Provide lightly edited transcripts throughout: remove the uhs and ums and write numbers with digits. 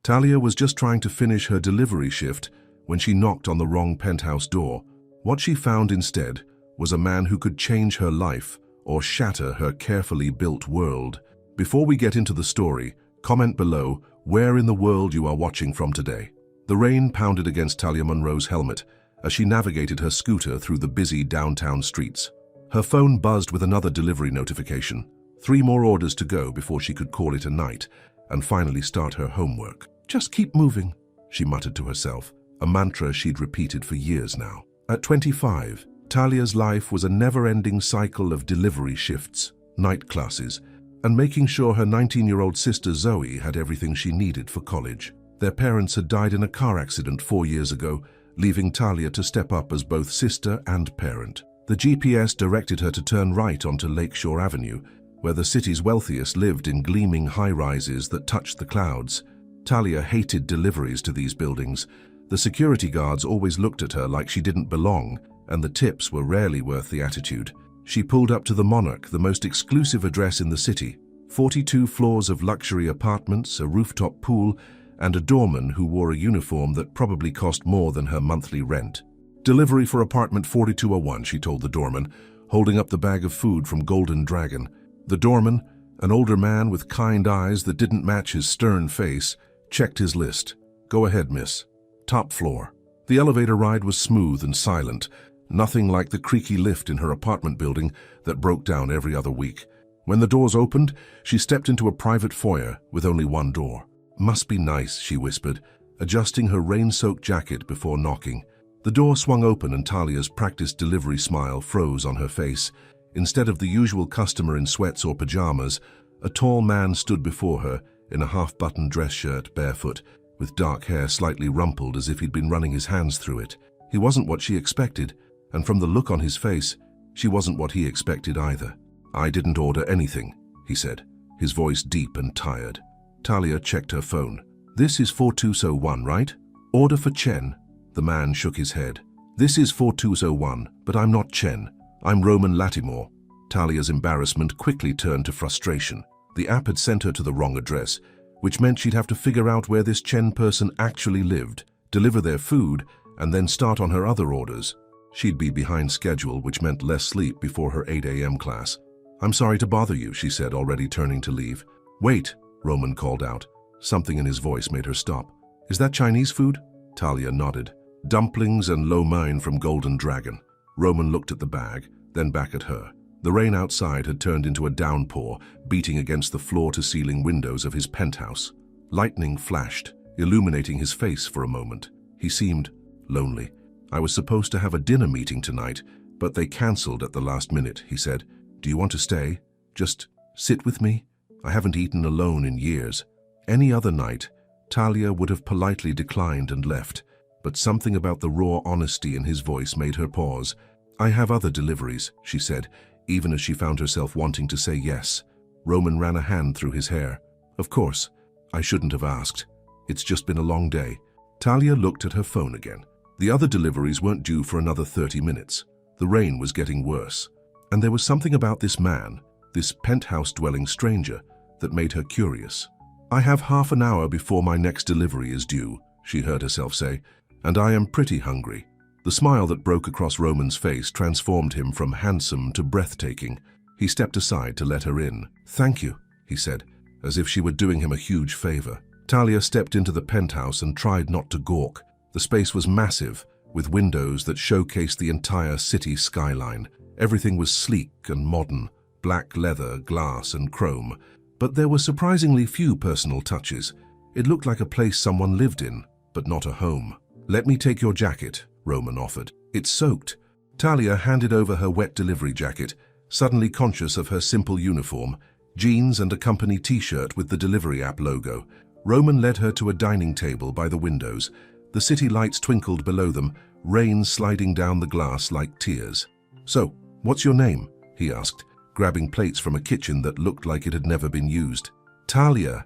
Talia was just trying to finish her delivery shift when she knocked on the wrong penthouse door. What she found instead was a man who could change her life or shatter her carefully built world. Before we get into the story, comment below where in the world you are watching from today. The rain pounded against Talia Monroe's helmet as she navigated her scooter through the busy downtown streets. Her phone buzzed with another delivery notification. 3 more orders to go before she could call it a night and finally start her homework. "Just keep moving," she muttered to herself, a mantra she'd repeated for years now. At 25, Talia's life was a never-ending cycle of delivery shifts, night classes, and making sure her 19-year-old sister Zoe had everything she needed for college. Their parents had died in a car accident 4 years ago, leaving Talia to step up as both sister and parent. The GPS directed her to turn right onto Lakeshore Avenue, where the city's wealthiest lived in gleaming high-rises that touched the clouds. Talia hated deliveries to these buildings. The security guards always looked at her like she didn't belong, and the tips were rarely worth the attitude. She pulled up to the Monarch, the most exclusive address in the city. 42 floors of luxury apartments, a rooftop pool, and a doorman who wore a uniform that probably cost more than her monthly rent. "Delivery for apartment 4201, she told the doorman, holding up the bag of food from Golden Dragon. The doorman, an older man with kind eyes that didn't match his stern face, checked his list. "Go ahead, miss. Top floor." The elevator ride was smooth and silent, nothing like the creaky lift in her apartment building that broke down every other week. When the doors opened, she stepped into a private foyer with only one door. "Must be nice," she whispered, adjusting her rain-soaked jacket before knocking. The door swung open and Talia's practiced delivery smile froze on her face. Instead of the usual customer in sweats or pajamas, a tall man stood before her in a half-buttoned dress shirt, barefoot, with dark hair slightly rumpled as if he'd been running his hands through it. He wasn't what she expected, and from the look on his face, she wasn't what he expected either. "I didn't order anything," he said, his voice deep and tired. Talia checked her phone. "This is 4201, right? Order for Chen." The man shook his head. "This is 4201, but I'm not Chen. I'm Roman Latimore." Talia's embarrassment quickly turned to frustration. The app had sent her to the wrong address, which meant she'd have to figure out where this Chen person actually lived, deliver their food, and then start on her other orders. She'd be behind schedule, which meant less sleep before her 8 a.m. class. "I'm sorry to bother you," she said, already turning to leave. "Wait," Roman called out. Something in his voice made her stop. "Is that Chinese food?" Talia nodded. "Dumplings and lo mein from Golden Dragon." Roman looked at the bag, then back at her. The rain outside had turned into a downpour, beating against the floor-to-ceiling windows of his penthouse. Lightning flashed, illuminating his face for a moment. He seemed lonely. "I was supposed to have a dinner meeting tonight, but they cancelled at the last minute," he said. "Do you want to stay? Just sit with me? I haven't eaten alone in years." Any other night, Talia would have politely declined and left, but something about the raw honesty in his voice made her pause. "I have other deliveries," she said, even as she found herself wanting to say yes. Roman ran a hand through his hair. "Of course, I shouldn't have asked. It's just been a long day." Talia looked at her phone again. The other deliveries weren't due for another 30 minutes. The rain was getting worse. And there was something about this man, this penthouse-dwelling stranger, that made her curious. "I have half an hour before my next delivery is due," she heard herself say, "and I am pretty hungry." The smile that broke across Roman's face transformed him from handsome to breathtaking. He stepped aside to let her in. "Thank you," he said, as if she were doing him a huge favor. Talia stepped into the penthouse and tried not to gawk. The space was massive, with windows that showcased the entire city skyline. Everything was sleek and modern, black leather, glass, and chrome. But there were surprisingly few personal touches. It looked like a place someone lived in, but not a home. "Let me take your jacket," Roman offered. "It's soaked." Talia handed over her wet delivery jacket, suddenly conscious of her simple uniform, jeans and a company t-shirt with the delivery app logo. Roman led her to a dining table by the windows. The city lights twinkled below them, rain sliding down the glass like tears. "So, what's your name?" he asked, grabbing plates from a kitchen that looked like it had never been used. Talia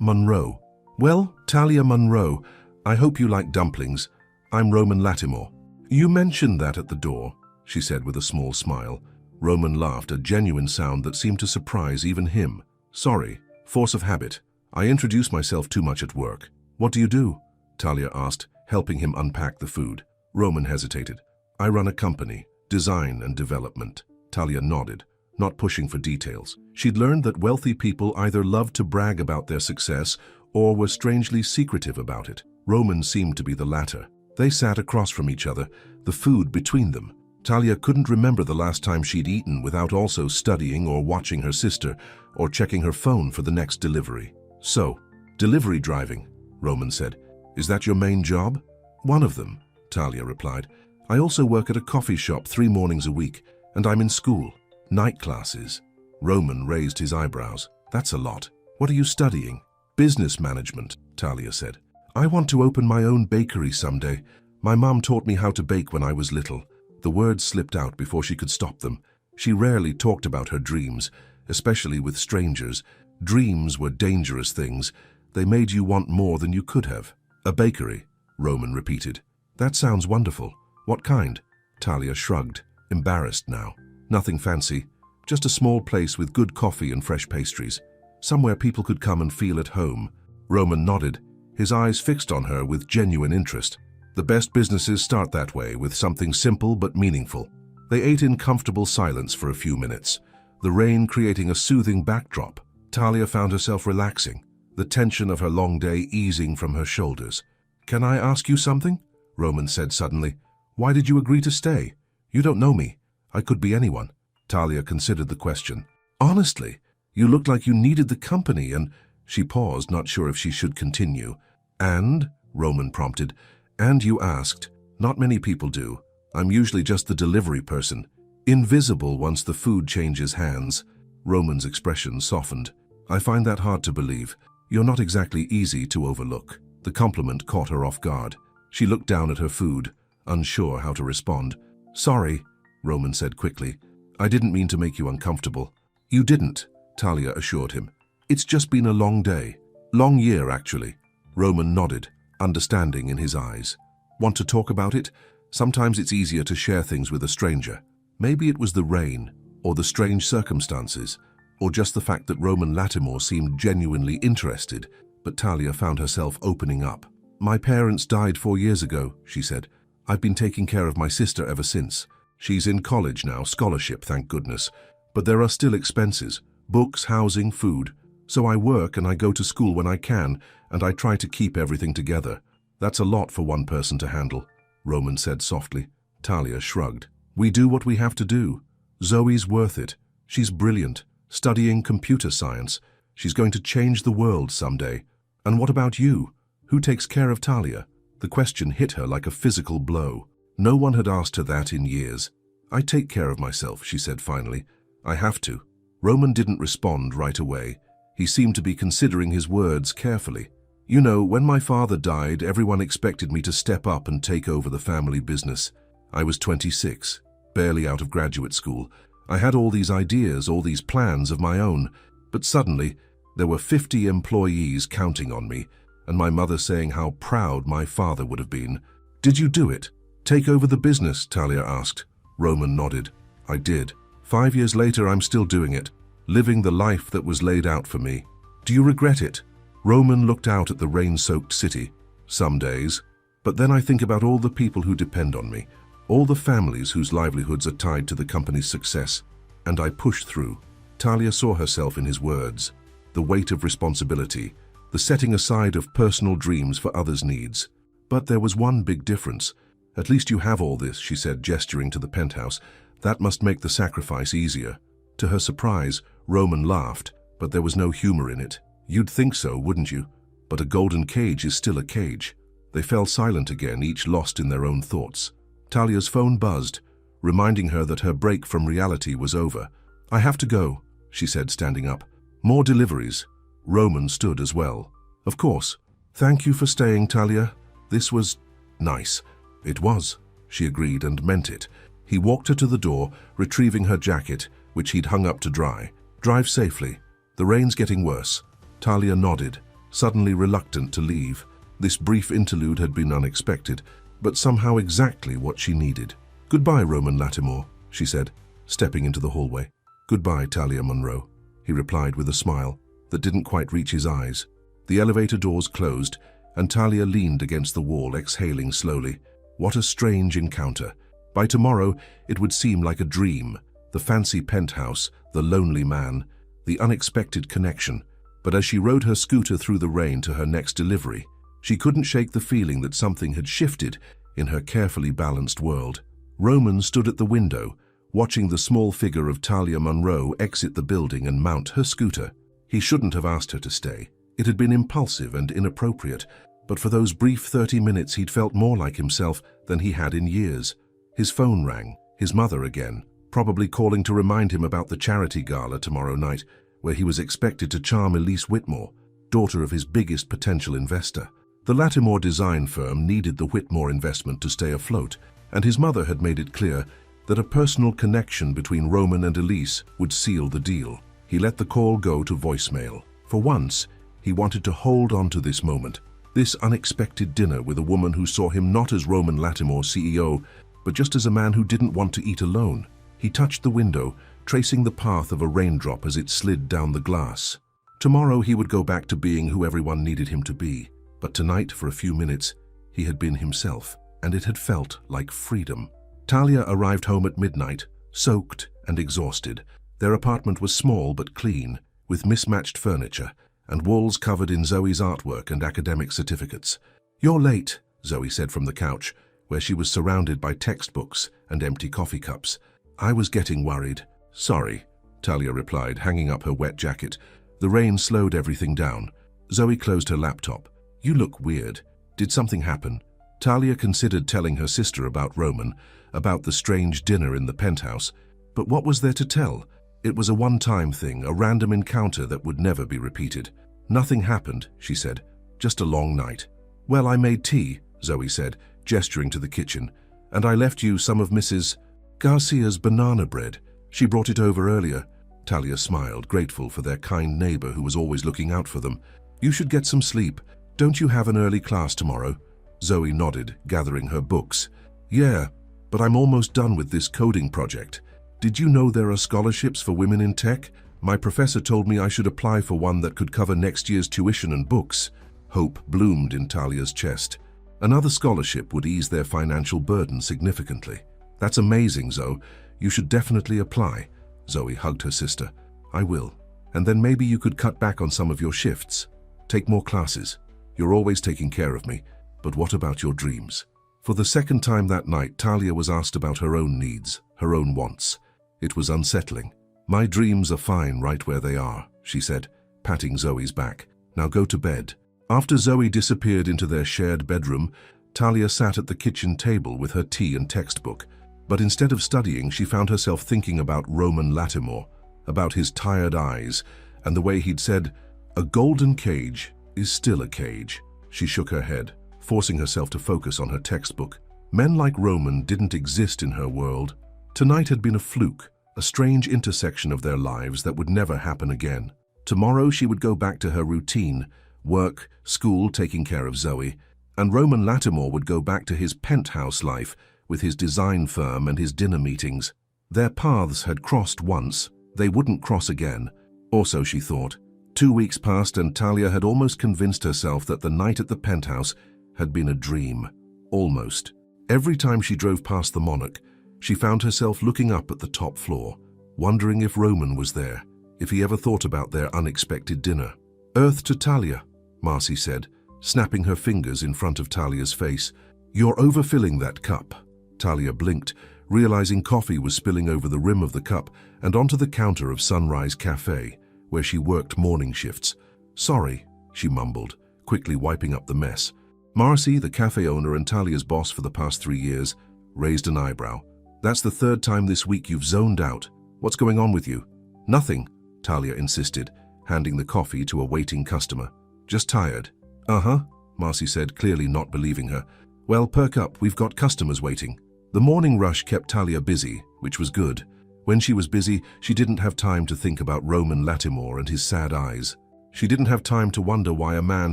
Monroe." "Well, Talia Monroe, I hope you like dumplings. I'm Roman Latimore." "You mentioned that at the door," she said with a small smile. Roman laughed, a genuine sound that seemed to surprise even him. "Sorry, force of habit. I introduce myself too much at work. What do you do? Talia asked, helping him unpack the food. Roman hesitated. I run a company, design and development. Talia nodded, not pushing for details. She'd learned that wealthy people either loved to brag about their success or were strangely secretive about it. Roman seemed to be the latter. They sat across from each other, the food between them. Talia couldn't remember the last time she'd eaten without also studying or watching her sister or checking her phone for the next delivery. So, delivery driving, Roman said. Is that your main job? One of them, Talia replied. I also work at a coffee shop 3 mornings a week, and I'm in school. Night classes. Roman raised his eyebrows. That's a lot. What are you studying? Business management, Talia said. I want to open my own bakery someday. My mom taught me how to bake when I was little. The words slipped out before she could stop them. She rarely talked about her dreams, especially with strangers. Dreams were dangerous things. They made you want more than you could have. A bakery, Roman repeated. That sounds wonderful. What kind? Talia shrugged, embarrassed now. Nothing fancy. Just a small place with good coffee and fresh pastries. Somewhere people could come and feel at home. Roman nodded, his eyes fixed on her with genuine interest. The best businesses start that way, with something simple but meaningful. They ate in comfortable silence for a few minutes, the rain creating a soothing backdrop. Talia found herself relaxing, the tension of her long day easing from her shoulders. Can I ask you something? Roman said suddenly. Why did you agree to stay? You don't know me. I could be anyone. Talia considered the question. Honestly, you looked like you needed the company and... She paused, not sure if she should continue. And? Roman prompted. And you asked. Not many people do. I'm usually just the delivery person. Invisible once the food changes hands. Roman's expression softened. I find that hard to believe. You're not exactly easy to overlook. The compliment caught her off guard. She looked down at her food, unsure how to respond. Sorry, Roman said quickly. I didn't mean to make you uncomfortable. You didn't, Talia assured him. It's just been a long day. Long year, actually. Roman nodded, understanding in his eyes. Want to talk about it? Sometimes it's easier to share things with a stranger. Maybe it was the rain, or the strange circumstances, or just the fact that Roman Latimore seemed genuinely interested, but Talia found herself opening up. My parents died 4 years ago, she said. I've been taking care of my sister ever since. She's in college now, scholarship, thank goodness. But there are still expenses, books, housing, food. So I work and I go to school when I can, and I try to keep everything together. That's a lot for one person to handle, Roman said softly. Talia shrugged. We do what we have to do. Zoe's worth it. She's brilliant, studying computer science. She's going to change the world someday. And what about you? Who takes care of Talia? The question hit her like a physical blow. No one had asked her that in years. I take care of myself, she said finally. I have to. Roman didn't respond right away. He seemed to be considering his words carefully. You know, when my father died, everyone expected me to step up and take over the family business. I was 26, barely out of graduate school. I had all these ideas, all these plans of my own. But suddenly, there were 50 employees counting on me, and my mother saying how proud my father would have been. Did you do it? Take over the business, Talia asked. Roman nodded. I did. 5 years later, I'm still doing it, living the life that was laid out for me. Do you regret it? Roman looked out at the rain-soaked city. Some days. But then I think about all the people who depend on me, all the families whose livelihoods are tied to the company's success, and I push through. Talia saw herself in his words, the weight of responsibility, the setting aside of personal dreams for others' needs. But there was one big difference. At least you have all this, she said, gesturing to the penthouse. That must make the sacrifice easier. To her surprise, Roman laughed, but there was no humor in it. You'd think so, wouldn't you? But a golden cage is still a cage. They fell silent again, each lost in their own thoughts. Talia's phone buzzed, reminding her that her break from reality was over. I have to go, she said, standing up. More deliveries. Roman stood as well. Of course. Thank you for staying, Talia. This was nice. It was, she agreed and meant it. He walked her to the door, retrieving her jacket, which he'd hung up to dry. Drive safely. The rain's getting worse. Talia nodded, suddenly reluctant to leave. This brief interlude had been unexpected, but somehow exactly what she needed. Goodbye, Roman Latimore, she said, stepping into the hallway. Goodbye, Talia Monroe, he replied with a smile that didn't quite reach his eyes. The elevator doors closed, and Talia leaned against the wall, exhaling slowly. What a strange encounter. By tomorrow, it would seem like a dream. The fancy penthouse, the lonely man, the unexpected connection. But as she rode her scooter through the rain to her next delivery, she couldn't shake the feeling that something had shifted in her carefully balanced world. Roman stood at the window, watching the small figure of Talia Monroe exit the building and mount her scooter. He shouldn't have asked her to stay. It had been impulsive and inappropriate, but for those brief 30 minutes he'd felt more like himself than he had in years. His phone rang, his mother again, probably calling to remind him about the charity gala tomorrow night, where he was expected to charm Elise Whitmore, daughter of his biggest potential investor. The Lattimore design firm needed the Whitmore investment to stay afloat, and his mother had made it clear that a personal connection between Roman and Elise would seal the deal. He let the call go to voicemail. For once, he wanted to hold on to this moment, this unexpected dinner with a woman who saw him not as Roman Lattimore CEO, but just as a man who didn't want to eat alone. He touched the window, tracing the path of a raindrop as it slid down the glass. Tomorrow he would go back to being who everyone needed him to be. But tonight, for a few minutes, he had been himself, and it had felt like freedom. Talia arrived home at midnight, soaked and exhausted. Their apartment was small but clean, with mismatched furniture, and walls covered in Zoe's artwork and academic certificates. "You're late," Zoe said from the couch, where she was surrounded by textbooks and empty coffee cups. "I was getting worried." "Sorry," Talia replied, hanging up her wet jacket. The rain slowed everything down. Zoe closed her laptop. "You look weird. Did something happen?" Talia considered telling her sister about Roman, about the strange dinner in the penthouse. But what was there to tell? It was a one-time thing, a random encounter that would never be repeated. "Nothing happened," she said. "Just a long night." "Well, I made tea," Zoe said, gesturing to the kitchen. "And I left you some of Mrs. Garcia's banana bread. She brought it over earlier." Talia smiled, grateful for their kind neighbor who was always looking out for them. "You should get some sleep. Don't you have an early class tomorrow?" Zoe nodded, gathering her books. "Yeah, but I'm almost done with this coding project. Did you know there are scholarships for women in tech? My professor told me I should apply for one that could cover next year's tuition and books." Hope bloomed in Talia's chest. Another scholarship would ease their financial burden significantly. "That's amazing, Zoe. You should definitely apply." Zoe hugged her sister. "I will. And then maybe you could cut back on some of your shifts. Take more classes. You're always taking care of me. But what about your dreams?" For the second time that night, Talia was asked about her own needs, her own wants. It was unsettling. "My dreams are fine right where they are," she said, patting Zoe's back. "Now go to bed." After Zoe disappeared into their shared bedroom, Talia sat at the kitchen table with her tea and textbook. But instead of studying, she found herself thinking about Roman Lattimore, about his tired eyes, and the way he'd said, "A golden cage is still a cage." She shook her head, forcing herself to focus on her textbook. Men like Roman didn't exist in her world. Tonight had been a fluke, a strange intersection of their lives that would never happen again. Tomorrow she would go back to her routine, work, school, taking care of Zoe, and Roman Lattimore would go back to his penthouse life with his design firm and his dinner meetings. Their paths had crossed once, they wouldn't cross again. Or so she thought. 2 weeks passed and Talia had almost convinced herself that the night at the penthouse had been a dream. Almost. Every time she drove past the Monarch, she found herself looking up at the top floor, wondering if Roman was there, if he ever thought about their unexpected dinner. "Earth to Talia," Marcy said, snapping her fingers in front of Talia's face. "You're overfilling that cup." Talia blinked, realizing coffee was spilling over the rim of the cup and onto the counter of Sunrise Cafe, where she worked morning shifts. "Sorry," she mumbled, quickly wiping up the mess. Marcy, the cafe owner and Talia's boss for the past 3 years, raised an eyebrow. "That's the third time this week you've zoned out. What's going on with you?" "Nothing," Talia insisted, handing the coffee to a waiting customer. "Just tired." "Uh-huh," Marcy said, clearly not believing her. "Well, perk up, we've got customers waiting." The morning rush kept Talia busy, which was good. When she was busy, she didn't have time to think about Roman Lattimore and his sad eyes. She didn't have time to wonder why a man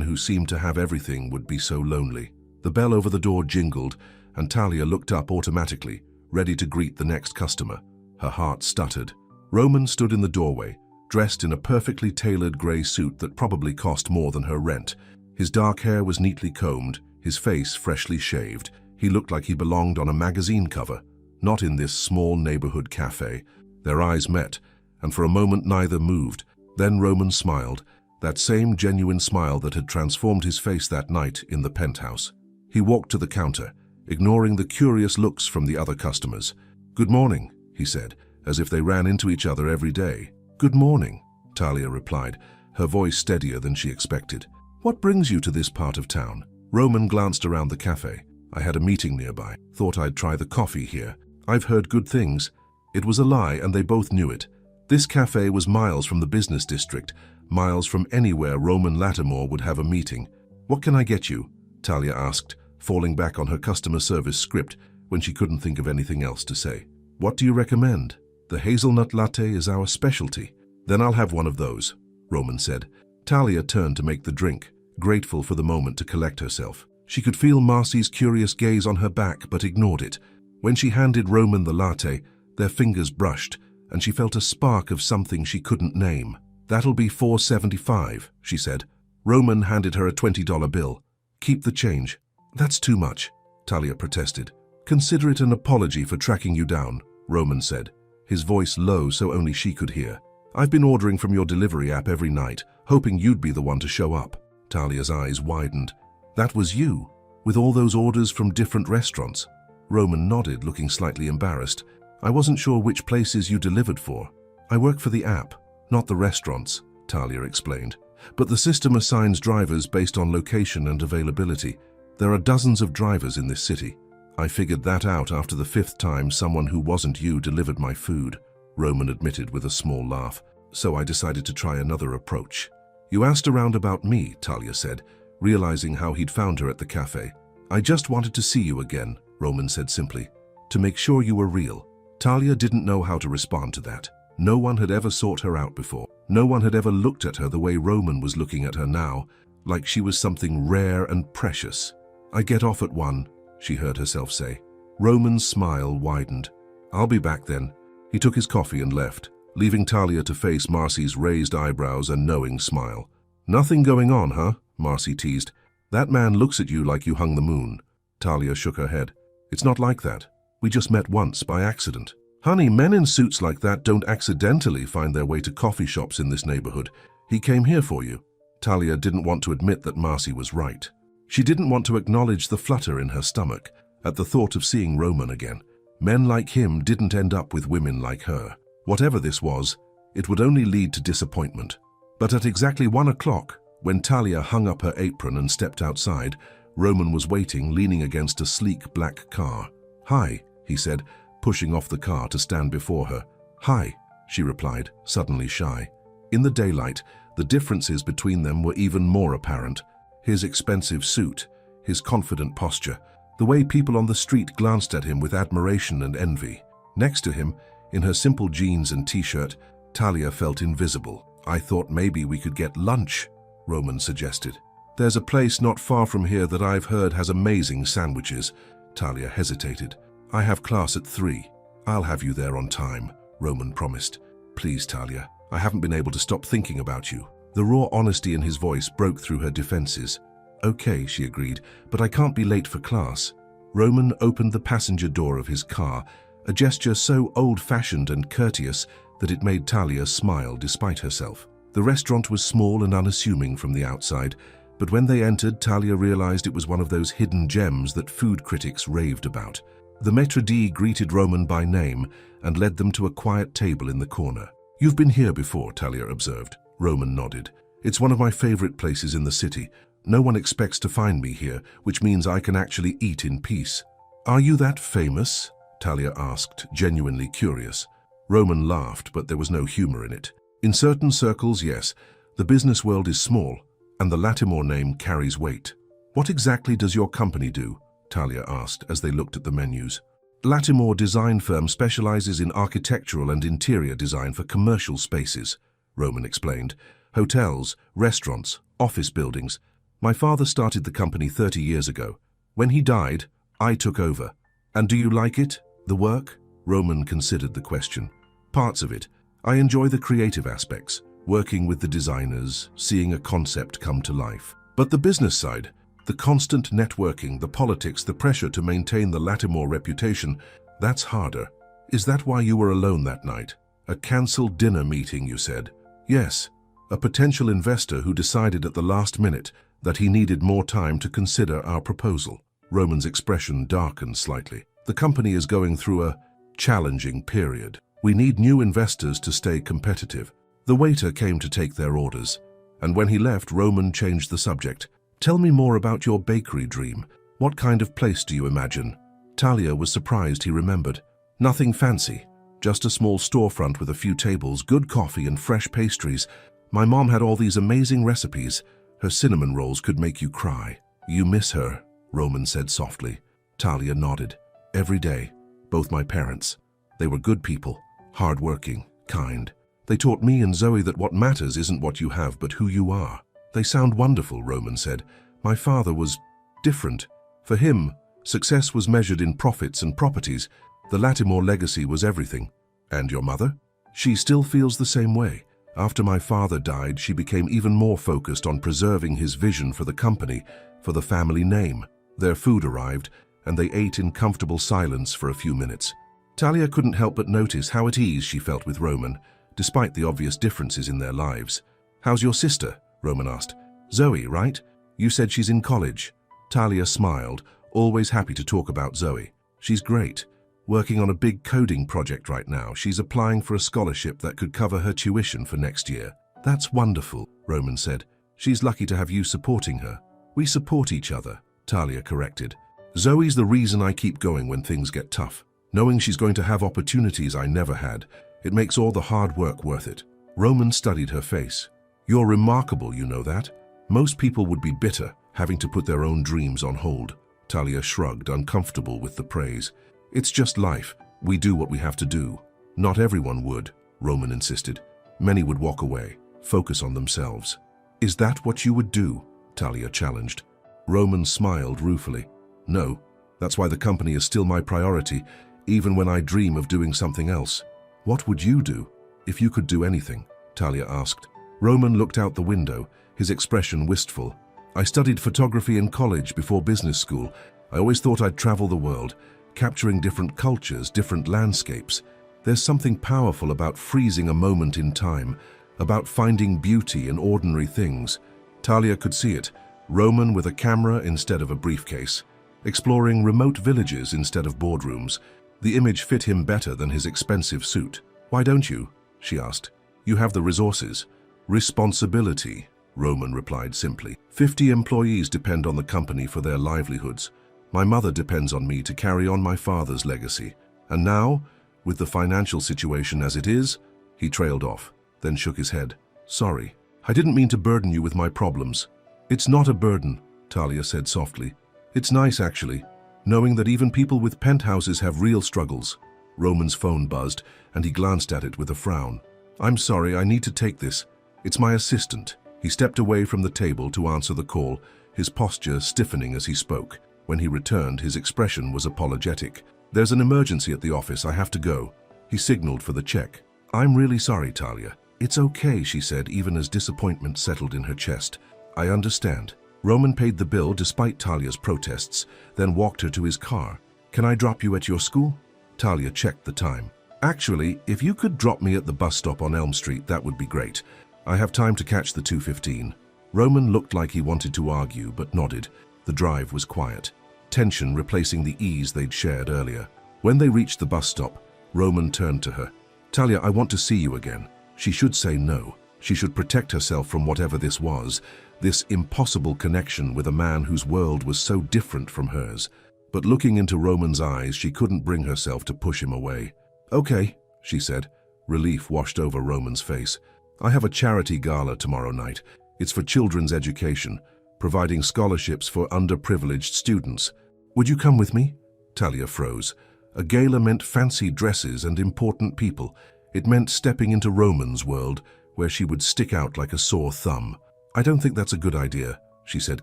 who seemed to have everything would be so lonely. The bell over the door jingled, and Talia looked up automatically, ready to greet the next customer. Her heart stuttered. Roman stood in the doorway, dressed in a perfectly tailored grey suit that probably cost more than her rent. His dark hair was neatly combed, his face freshly shaved. He looked like he belonged on a magazine cover, not in this small neighborhood cafe. Their eyes met, and for a moment neither moved. Then Roman smiled, that same genuine smile that had transformed his face that night in the penthouse. He walked to the counter, ignoring the curious looks from the other customers. "Good morning," he said, as if they ran into each other every day. "Good morning," Talia replied, her voice steadier than she expected. "What brings you to this part of town?" Roman glanced around the cafe. "I had a meeting nearby. Thought I'd try the coffee here. I've heard good things." It was a lie, and they both knew it. This cafe was miles from the business district, miles from anywhere Roman Lattimore would have a meeting. "What can I get you?" Talia asked, falling back on her customer service script when she couldn't think of anything else to say. "What do you recommend?" "The hazelnut latte is our specialty." "Then I'll have one of those," Roman said. Talia turned to make the drink, grateful for the moment to collect herself. She could feel Marcy's curious gaze on her back, but ignored it. When she handed Roman the latte, their fingers brushed, and she felt a spark of something she couldn't name. "That'll be $4.75, she said. Roman handed her a $20 bill. "Keep the change." "That's too much," Talia protested. "Consider it an apology for tracking you down," Roman said, his voice low so only she could hear. "I've been ordering from your delivery app every night, hoping you'd be the one to show up." Talia's eyes widened. "That was you, with all those orders from different restaurants?" Roman nodded, looking slightly embarrassed. "I wasn't sure which places you delivered for." "I work for the app, not the restaurants," Talia explained. "But the system assigns drivers based on location and availability. There are dozens of drivers in this city. I figured that out after the 5th time someone who wasn't you delivered my food," Roman admitted with a small laugh. "So I decided to try another approach." "You asked around about me," Talia said, realizing how he'd found her at the cafe. "I just wanted to see you again," Roman said simply, "to make sure you were real." Talia didn't know how to respond to that. No one had ever sought her out before. No one had ever looked at her the way Roman was looking at her now, like she was something rare and precious. "I get off at 1, she heard herself say. Roman's smile widened. "I'll be back then." He took his coffee and left, leaving Talia to face Marcy's raised eyebrows and knowing smile. "Nothing going on, huh?" Marcy teased. "That man looks at you like you hung the moon." Talia shook her head. "It's not like that. We just met once by accident." "Honey, men in suits like that don't accidentally find their way to coffee shops in this neighborhood. He came here for you." Talia didn't want to admit that Marcy was right. She didn't want to acknowledge the flutter in her stomach at the thought of seeing Roman again. Men like him didn't end up with women like her. Whatever this was, it would only lead to disappointment. But at exactly 1 o'clock, when Talia hung up her apron and stepped outside, Roman was waiting, leaning against a sleek black car. "Hi," he said, pushing off the car to stand before her. "Hi," she replied, suddenly shy. In the daylight, the differences between them were even more apparent. His expensive suit, his confident posture, the way people on the street glanced at him with admiration and envy. Next to him, in her simple jeans and t-shirt, Talia felt invisible. "I thought maybe we could get lunch," Roman suggested. "There's a place not far from here that I've heard has amazing sandwiches." Talia hesitated. "I have class at 3. "I'll have you there on time," Roman promised. "Please, Talia, I haven't been able to stop thinking about you." The raw honesty in his voice broke through her defenses. "Okay," she agreed, "but I can't be late for class." Roman opened the passenger door of his car, a gesture so old-fashioned and courteous that it made Talia smile despite herself. The restaurant was small and unassuming from the outside, but when they entered, Talia realized it was one of those hidden gems that food critics raved about. The maître d' greeted Roman by name and led them to a quiet table in the corner. "You've been here before," Talia observed. Roman nodded. "It's one of my favorite places in the city. No one expects to find me here, which means I can actually eat in peace." "Are you that famous?" Talia asked, genuinely curious. Roman laughed, but there was no humor in it. "In certain circles, yes. The business world is small, and the Lattimore name carries weight." "What exactly does your company do?" Talia asked as they looked at the menus. "Lattimore design firm specializes in architectural and interior design for commercial spaces," Roman explained. "Hotels, restaurants, office buildings. My father started the company 30 years ago. When he died, I took over." "And do you like it? The work?" Roman considered the question. "Parts of it. I enjoy the creative aspects, working with the designers, seeing a concept come to life. But the business side, the constant networking, the politics, the pressure to maintain the Latimore reputation, that's harder. Is that why you were alone that night? A cancelled dinner meeting, you said. Yes, a potential investor who decided at the last minute that he needed more time to consider our proposal. Roman's expression darkened slightly. The company is going through a challenging period. We need new investors to stay competitive. The waiter came to take their orders, and when he left, Roman changed the subject. Tell me more about your bakery dream. What kind of place do you imagine? Talia was surprised he remembered. Nothing fancy, just a small storefront with a few tables, good coffee and fresh pastries. My mom had all these amazing recipes. Her cinnamon rolls could make you cry. You miss her, Roman said softly. Talia nodded. Every day, both my parents. They were good people, hardworking, kind. They taught me and Zoe that what matters isn't what you have, but who you are. They sound wonderful, Roman said. My father was different. For him, success was measured in profits and properties. The Latimore legacy was everything. And your mother? She still feels the same way. After my father died, she became even more focused on preserving his vision for the company, for the family name. Their food arrived, and they ate in comfortable silence for a few minutes. Talia couldn't help but notice how at ease she felt with Roman, despite the obvious differences in their lives. How's your sister? Roman asked. Zoe, right? You said she's in college. Talia smiled, always happy to talk about Zoe. She's great. Working on a big coding project right now. She's applying for a scholarship that could cover her tuition for next year. That's wonderful, Roman said. She's lucky to have you supporting her. We support each other, Talia corrected. Zoe's the reason I keep going when things get tough. Knowing she's going to have opportunities I never had, it makes all the hard work worth it. Roman studied her face. You're remarkable, you know that? Most people would be bitter, having to put their own dreams on hold. Talia shrugged, uncomfortable with the praise. It's just life. We do what we have to do. Not everyone would, Roman insisted. Many would walk away, focus on themselves. Is that what you would do? Talia challenged. Roman smiled ruefully. No, that's why the company is still my priority, even when I dream of doing something else. What would you do if you could do anything? Talia asked. Roman looked out the window, his expression wistful. I studied photography in college before business school. I always thought I'd travel the world, capturing different cultures, different landscapes. There's something powerful about freezing a moment in time, about finding beauty in ordinary things. Talia could see it. Roman with a camera instead of a briefcase, exploring remote villages instead of boardrooms. The image fit him better than his expensive suit. Why don't you? She asked. You have the resources. Responsibility, Roman replied simply. 50 employees depend on the company for their livelihoods. My mother depends on me to carry on my father's legacy. And now, with the financial situation as it is, he trailed off, then shook his head. Sorry, I didn't mean to burden you with my problems. It's not a burden, Talia said softly. It's nice, actually, knowing that even people with penthouses have real struggles. Roman's phone buzzed, and he glanced at it with a frown. I'm sorry, I need to take this. It's my assistant. He stepped away from the table to answer the call, his posture stiffening as he spoke. When he returned, his expression was apologetic. There's an emergency at the office, I have to go. He signaled for the check. I'm really sorry, Talia. It's okay, she said, even as disappointment settled in her chest. I understand. Roman paid the bill despite Talia's protests, then walked her to his car. Can I drop you at your school? Talia checked the time. Actually, if you could drop me at the bus stop on Elm Street, that would be great. I have time to catch the 2:15. Roman looked like he wanted to argue, but nodded. The drive was quiet, tension replacing the ease they'd shared earlier. When they reached the bus stop, Roman turned to her. Talia, I want to see you again. She should say no. She should protect herself from whatever this was, this impossible connection with a man whose world was so different from hers. But looking into Roman's eyes, she couldn't bring herself to push him away. Okay, she said. Relief washed over Roman's face. I have a charity gala tomorrow night. It's for children's education, providing scholarships for underprivileged students. Would you come with me? Talia froze. A gala meant fancy dresses and important people. It meant stepping into Roman's world, where she would stick out like a sore thumb. I don't think that's a good idea, she said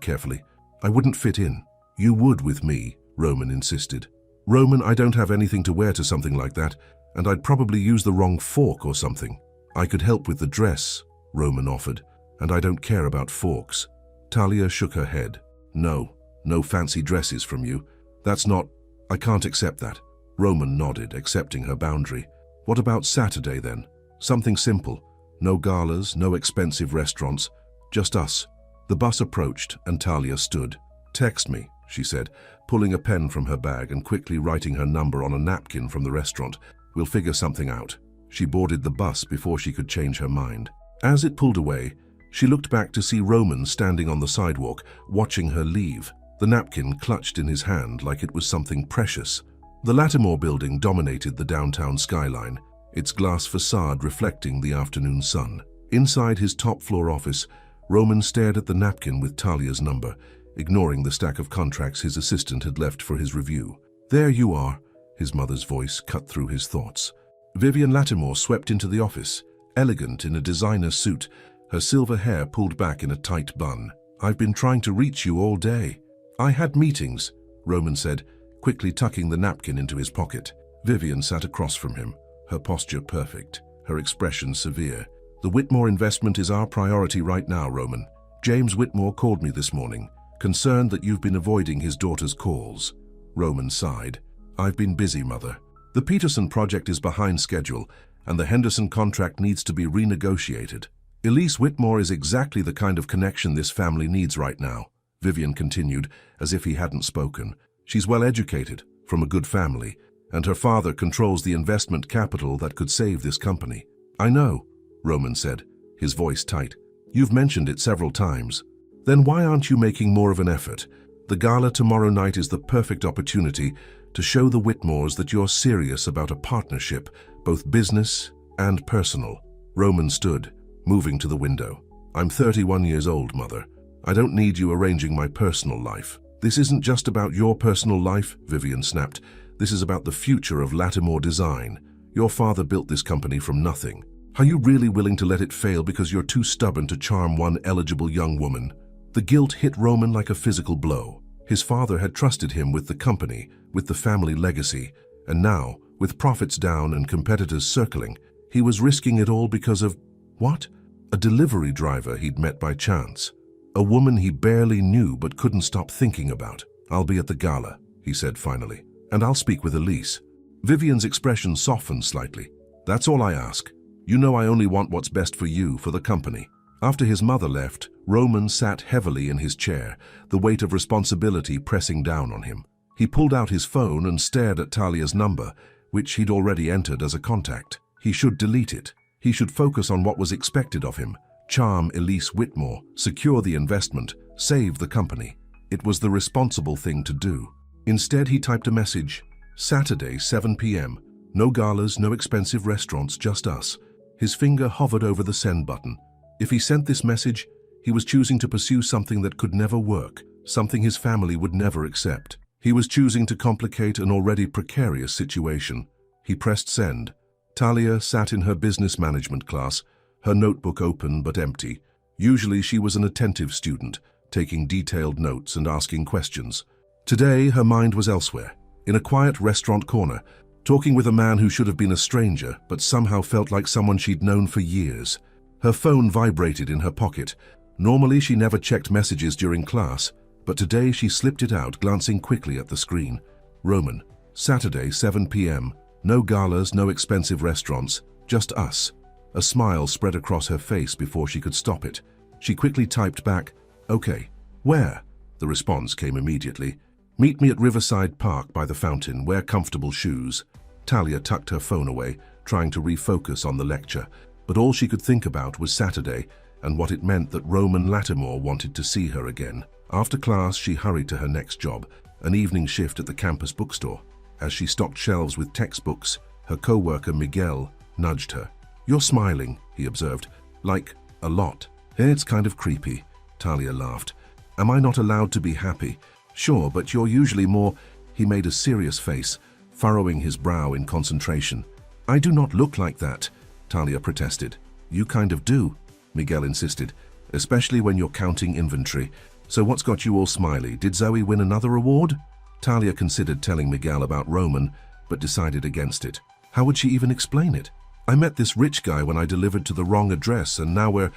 carefully. I wouldn't fit in. You would with me, Roman insisted. Roman, I don't have anything to wear to something like that, and I'd probably use the wrong fork or something. I could help with the dress, Roman offered, and I don't care about forks. Talia shook her head. No fancy dresses from you. I can't accept that. Roman nodded, accepting her boundary. What about Saturday then? Something simple. No galas, no expensive restaurants, just us. The bus approached and Talia stood. Text me, she said, pulling a pen from her bag and quickly writing her number on a napkin from the restaurant. We'll figure something out. She boarded the bus before she could change her mind. As it pulled away, she looked back to see Roman standing on the sidewalk, watching her leave, the napkin clutched in his hand like it was something precious. The Lattimore building dominated the downtown skyline, its glass facade reflecting the afternoon sun. Inside his top-floor office, Roman stared at the napkin with Talia's number, ignoring the stack of contracts his assistant had left for his review. There you are, his mother's voice cut through his thoughts. Vivian Lattimore swept into the office, elegant in a designer suit, her silver hair pulled back in a tight bun. I've been trying to reach you all day. I had meetings, Roman said, quickly tucking the napkin into his pocket. Vivian sat across from him, her posture perfect, her expression severe. The Whitmore investment is our priority right now, Roman. James Whitmore called me this morning, concerned that you've been avoiding his daughter's calls. Roman sighed. I've been busy, Mother. The Peterson project is behind schedule, and the Henderson contract needs to be renegotiated. Elise Whitmore is exactly the kind of connection this family needs right now, Vivian continued, as if he hadn't spoken. She's well educated, from a good family, and her father controls the investment capital that could save this company. I know, Roman said, his voice tight. You've mentioned it several times. Then why aren't you making more of an effort? The gala tomorrow night is the perfect opportunity to show the Whitmores that you're serious about a partnership, both business and personal. Roman stood, moving to the window. I'm 31 years old, Mother. I don't need you arranging my personal life. This isn't just about your personal life, Vivian snapped. This is about the future of Lattimore Design. Your father built this company from nothing. Are you really willing to let it fail because you're too stubborn to charm one eligible young woman? The guilt hit Roman like a physical blow. His father had trusted him with the company, with the family legacy, and now, with profits down and competitors circling, he was risking it all because of, what? A delivery driver he'd met by chance. A woman he barely knew but couldn't stop thinking about. I'll be at the gala, he said finally, and I'll speak with Elise. Vivian's expression softened slightly. That's all I ask. You know I only want what's best for you, for the company. After his mother left, Roman sat heavily in his chair, the weight of responsibility pressing down on him. He pulled out his phone and stared at Talia's number, which he'd already entered as a contact. He should delete it. He should focus on what was expected of him. Charm Elise Whitmore, secure the investment, save the company. It was the responsible thing to do. Instead, he typed a message. Saturday, 7 p.m. No galas, no expensive restaurants, just us. His finger hovered over the send button. If he sent this message, he was choosing to pursue something that could never work, something his family would never accept. He was choosing to complicate an already precarious situation. He pressed send. Talia sat in her business management class, her notebook open but empty. Usually she was an attentive student, taking detailed notes and asking questions. Today her mind was elsewhere, in a quiet restaurant corner, talking with a man who should have been a stranger but somehow felt like someone she'd known for years. Her phone vibrated in her pocket. Normally she never checked messages during class, but today she slipped it out, glancing quickly at the screen. Roman, Saturday, 7 p.m. No galas, no expensive restaurants, just us. A smile spread across her face before she could stop it. She quickly typed back, okay. Where? The response came immediately. Meet me at Riverside Park by the fountain, wear comfortable shoes. Talia tucked her phone away, trying to refocus on the lecture, but all she could think about was Saturday and what it meant that Roman Lattimore wanted to see her again. After class, she hurried to her next job, an evening shift at the campus bookstore. As she stocked shelves with textbooks, her co-worker Miguel nudged her. You're smiling, he observed, like a lot. It's kind of creepy, Talia laughed. Am I not allowed to be happy? Sure, but you're usually more... He made a serious face, furrowing his brow in concentration. I do not look like that, Talia protested. You kind of do, Miguel insisted, especially when you're counting inventory. So what's got you all smiley? Did Zoe win another award? Talia considered telling Miguel about Roman, but decided against it. How would she even explain it? I met this rich guy when I delivered to the wrong address, and now we're,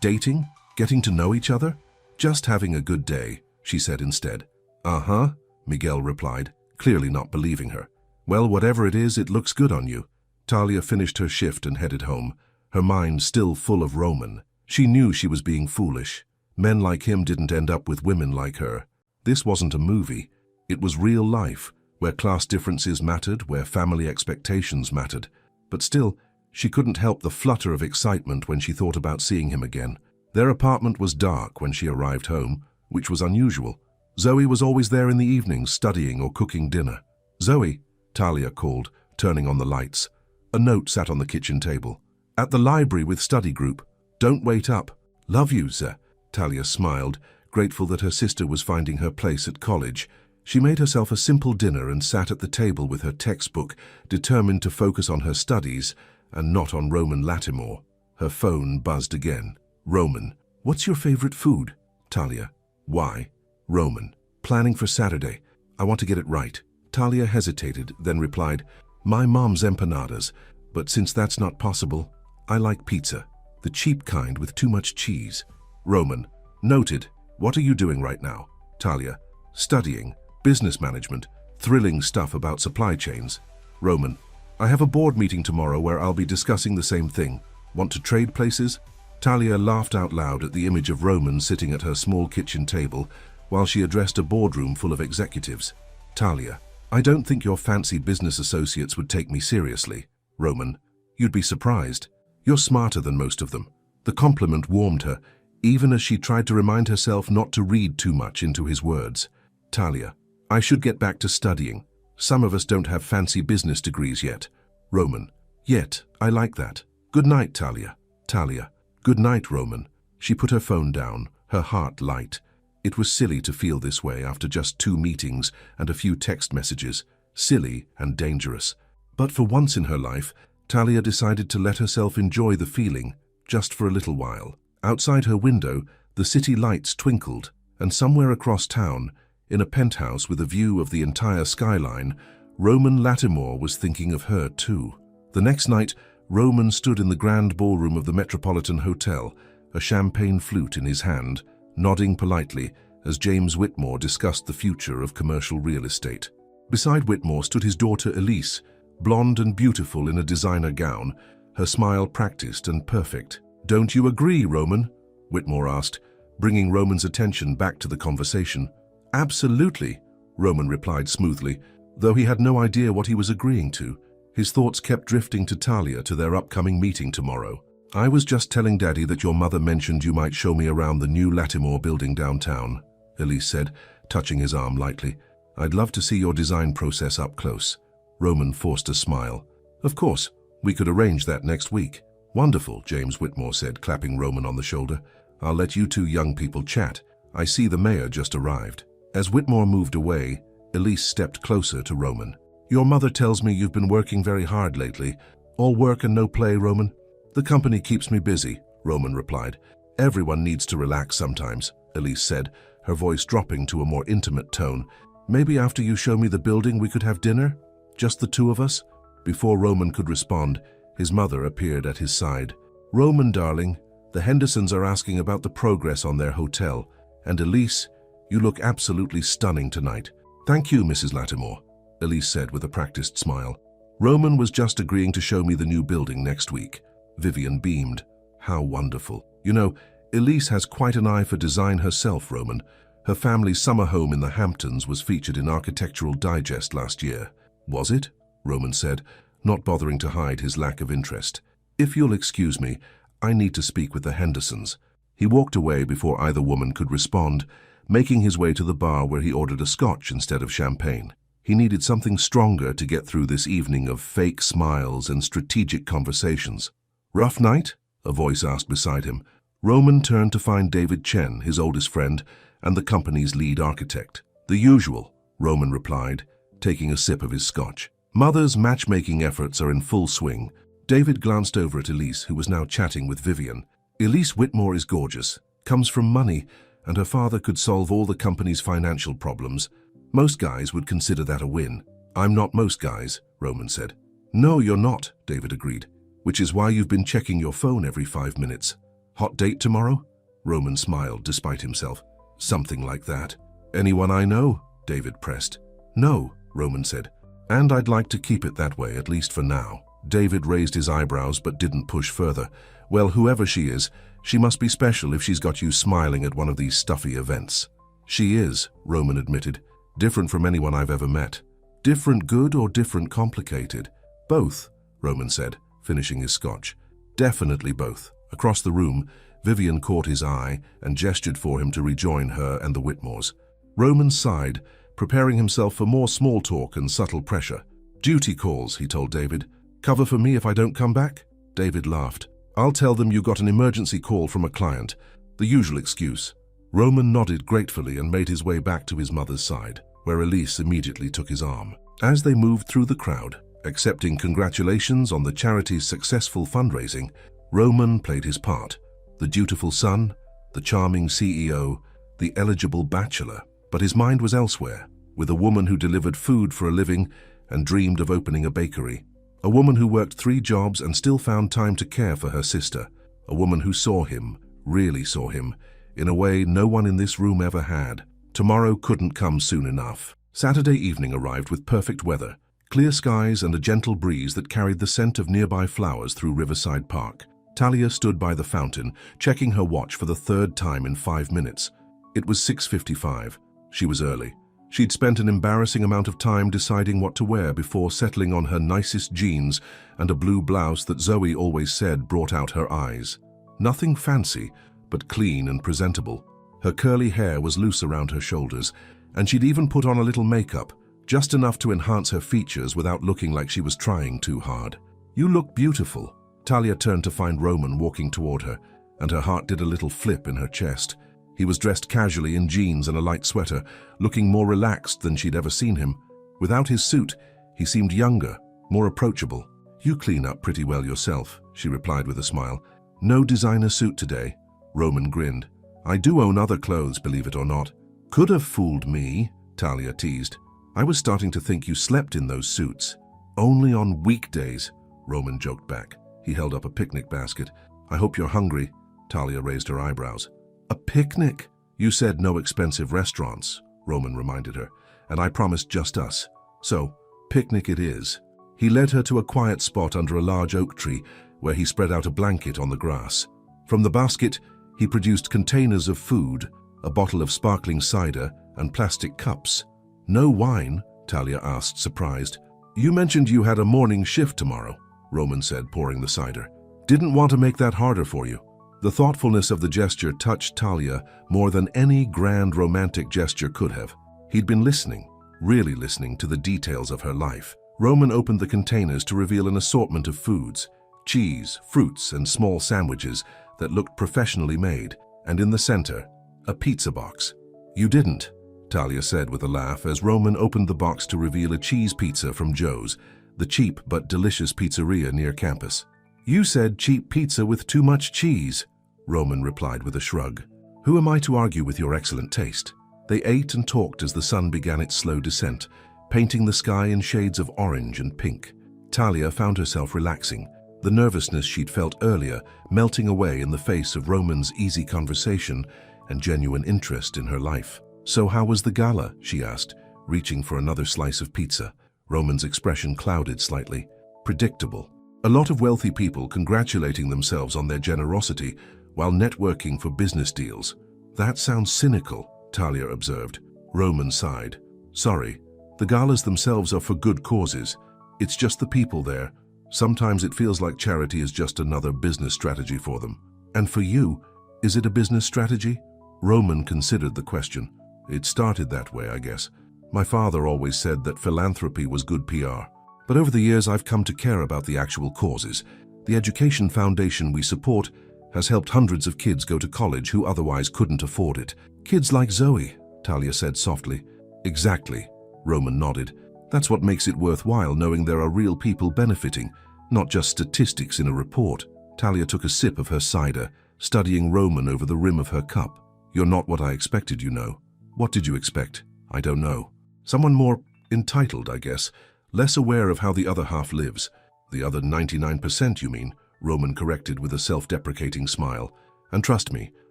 dating? Getting to know each other? Just having a good day, she said instead. Uh-huh, Miguel replied, clearly not believing her. Well, whatever it is, it looks good on you. Talia finished her shift and headed home, her mind still full of Roman. She knew she was being foolish. Men like him didn't end up with women like her. This wasn't a movie. It was real life, where class differences mattered, where family expectations mattered. But still, she couldn't help the flutter of excitement when she thought about seeing him again. Their apartment was dark when she arrived home, which was unusual. Zoe was always there in the evenings, studying or cooking dinner. Zoe, Talia called, turning on the lights. A note sat on the kitchen table. At the library with study group. Don't wait up. Love you, sir. Talia smiled, grateful that her sister was finding her place at college. She made herself a simple dinner and sat at the table with her textbook, determined to focus on her studies and not on Roman Latimore. Her phone buzzed again. Roman, what's your favorite food? Talia, why? Roman, planning for Saturday. I want to get it right. Talia hesitated, then replied, my mom's empanadas, but since that's not possible, I like pizza, the cheap kind with too much cheese. Roman, noted. What are you doing right now? Talia, studying, business management, thrilling stuff about supply chains. Roman, I have a board meeting tomorrow where I'll be discussing the same thing. Want to trade places? Talia laughed out loud at the image of Roman sitting at her small kitchen table while she addressed a boardroom full of executives. Talia, I don't think your fancy business associates would take me seriously. Roman, you'd be surprised. You're smarter than most of them. The compliment warmed her, even as she tried to remind herself not to read too much into his words. Talia, I should get back to studying. Some of us don't have fancy business degrees yet. Roman, yet, I like that. Good night, Talia. Talia, good night, Roman. She put her phone down, her heart light. It was silly to feel this way after just 2 meetings and a few text messages. Silly and dangerous. But for once in her life, Talia decided to let herself enjoy the feeling, just for a little while. Outside her window, the city lights twinkled, and somewhere across town, in a penthouse with a view of the entire skyline, Roman Latimore was thinking of her too. The next night, Roman stood in the grand ballroom of the Metropolitan Hotel, a champagne flute in his hand, nodding politely as James Whitmore discussed the future of commercial real estate. Beside Whitmore stood his daughter Elise, blonde and beautiful in a designer gown, her smile practiced and perfect. Don't you agree, Roman? Whitmore asked, bringing Roman's attention back to the conversation. Absolutely, Roman replied smoothly, though he had no idea what he was agreeing to. His thoughts kept drifting to Talia, to their upcoming meeting tomorrow. I was just telling Daddy that your mother mentioned you might show me around the new Latimore building downtown, Elise said, touching his arm lightly. I'd love to see your design process up close. Roman forced a smile. Of course, we could arrange that next week. Wonderful, James Whitmore said, clapping Roman on the shoulder. I'll let you 2 young people chat. I see the mayor just arrived. As Whitmore moved away, Elise stepped closer to Roman. Your mother tells me you've been working very hard lately. All work and no play, Roman? The company keeps me busy, Roman replied. Everyone needs to relax sometimes, Elise said, her voice dropping to a more intimate tone. Maybe after you show me the building we could have dinner? Just the 2 of us? Before Roman could respond, his mother appeared at his side. Roman, darling, the Hendersons are asking about the progress on their hotel. And Elise, you look absolutely stunning tonight. Thank you, Mrs. Latimore, Elise said with a practiced smile. Roman was just agreeing to show me the new building next week. Vivian beamed. How wonderful. You know, Elise has quite an eye for design herself, Roman. Her family's summer home in the Hamptons was featured in Architectural Digest last year. Was it? Roman said, not bothering to hide his lack of interest. If you'll excuse me, I need to speak with the Hendersons. He walked away before either woman could respond, making his way to the bar where he ordered a scotch instead of champagne. He needed something stronger to get through this evening of fake smiles and strategic conversations. Rough night? A voice asked beside him. Roman turned to find David Chen, his oldest friend, and the company's lead architect. The usual, Roman replied, taking a sip of his scotch. Mother's matchmaking efforts are in full swing. David glanced over at Elise, who was now chatting with Vivian. Elise Whitmore is gorgeous, comes from money, and her father could solve all the company's financial problems. Most guys would consider that a win. I'm not most guys, Roman said. No, you're not, David agreed. which is why you've been checking your phone every 5 minutes. Hot date tomorrow? Roman smiled despite himself. Something like that. Anyone I know? David pressed. No, Roman said. And I'd like to keep it that way, at least for now. David raised his eyebrows but didn't push further. Well, whoever she is, she must be special if she's got you smiling at one of these stuffy events. She is, Roman admitted. Different from anyone I've ever met. Different good or different complicated? Both, Roman said, finishing his scotch. Definitely both. Across the room, Vivian caught his eye and gestured for him to rejoin her and the Whitmores. Roman sighed, preparing himself for more small talk and subtle pressure. Duty calls, he told David. Cover for me if I don't come back? David laughed. I'll tell them you got an emergency call from a client. The usual excuse. Roman nodded gratefully and made his way back to his mother's side, where Elise immediately took his arm. As they moved through the crowd, accepting congratulations on the charity's successful fundraising, Roman played his part. The dutiful son, the charming CEO, the eligible bachelor. But his mind was elsewhere, with a woman who delivered food for a living and dreamed of opening a bakery. A woman who worked 3 jobs and still found time to care for her sister. A woman who saw him, really saw him, in a way no one in this room ever had. Tomorrow couldn't come soon enough. Saturday evening arrived with perfect weather, clear skies and a gentle breeze that carried the scent of nearby flowers through Riverside Park. Talia stood by the fountain, checking her watch for the 3rd time in 5 minutes. It was 6:55. She was early. She'd spent an embarrassing amount of time deciding what to wear before settling on her nicest jeans and a blue blouse that Zoe always said brought out her eyes. Nothing fancy, but clean and presentable. Her curly hair was loose around her shoulders, and she'd even put on a little makeup, just enough to enhance her features without looking like she was trying too hard. You look beautiful. Talia turned to find Roman walking toward her, and her heart did a little flip in her chest. He was dressed casually in jeans and a light sweater, looking more relaxed than she'd ever seen him. Without his suit, he seemed younger, more approachable. You clean up pretty well yourself, she replied with a smile. No designer suit today. Roman grinned. I do own other clothes, believe it or not. Could have fooled me, Talia teased. I was starting to think you slept in those suits. Only on weekdays, Roman joked back. He held up a picnic basket. I hope you're hungry. Talia raised her eyebrows. A picnic? You said no expensive restaurants, Roman reminded her, and I promised just us. So, picnic it is. He led her to a quiet spot under a large oak tree where he spread out a blanket on the grass. From the basket, he produced containers of food, a bottle of sparkling cider, and plastic cups. No wine? Talia asked, surprised. You mentioned you had a morning shift tomorrow, Roman said, pouring the cider. Didn't want to make that harder for you. The thoughtfulness of the gesture touched Talia more than any grand romantic gesture could have. He'd been listening, really listening to the details of her life. Roman opened the containers to reveal an assortment of foods, cheese, fruits, and small sandwiches that looked professionally made, and in the center, a pizza box. You didn't, Talia said with a laugh as Roman opened the box to reveal a cheese pizza from Joe's, the cheap but delicious pizzeria near campus. You said cheap pizza with too much cheese, Roman replied with a shrug. Who am I to argue with your excellent taste? They ate and talked as the sun began its slow descent, painting the sky in shades of orange and pink. Talia found herself relaxing, the nervousness she'd felt earlier melting away in the face of Roman's easy conversation and genuine interest in her life. So how was the gala? She asked, reaching for another slice of pizza. Roman's expression clouded slightly. Predictable. A lot of wealthy people congratulating themselves on their generosity while networking for business deals. That sounds cynical, Talia observed. Roman sighed. Sorry, the galas themselves are for good causes. It's just the people there. Sometimes it feels like charity is just another business strategy for them. And for you, is it a business strategy? Roman considered the question. It started that way, I guess. My father always said that philanthropy was good PR. But over the years, I've come to care about the actual causes. The education foundation we support has helped hundreds of kids go to college who otherwise couldn't afford it. Kids like Zoe, Talia said softly. Exactly, Roman nodded. That's what makes it worthwhile, knowing there are real people benefiting, not just statistics in a report. Talia took a sip of her cider, studying Roman over the rim of her cup. You're not what I expected, you know. What did you expect? I don't know. Someone more entitled, I guess. Less aware of how the other half lives. The other 99%, you mean, Roman corrected with a self-deprecating smile. And trust me,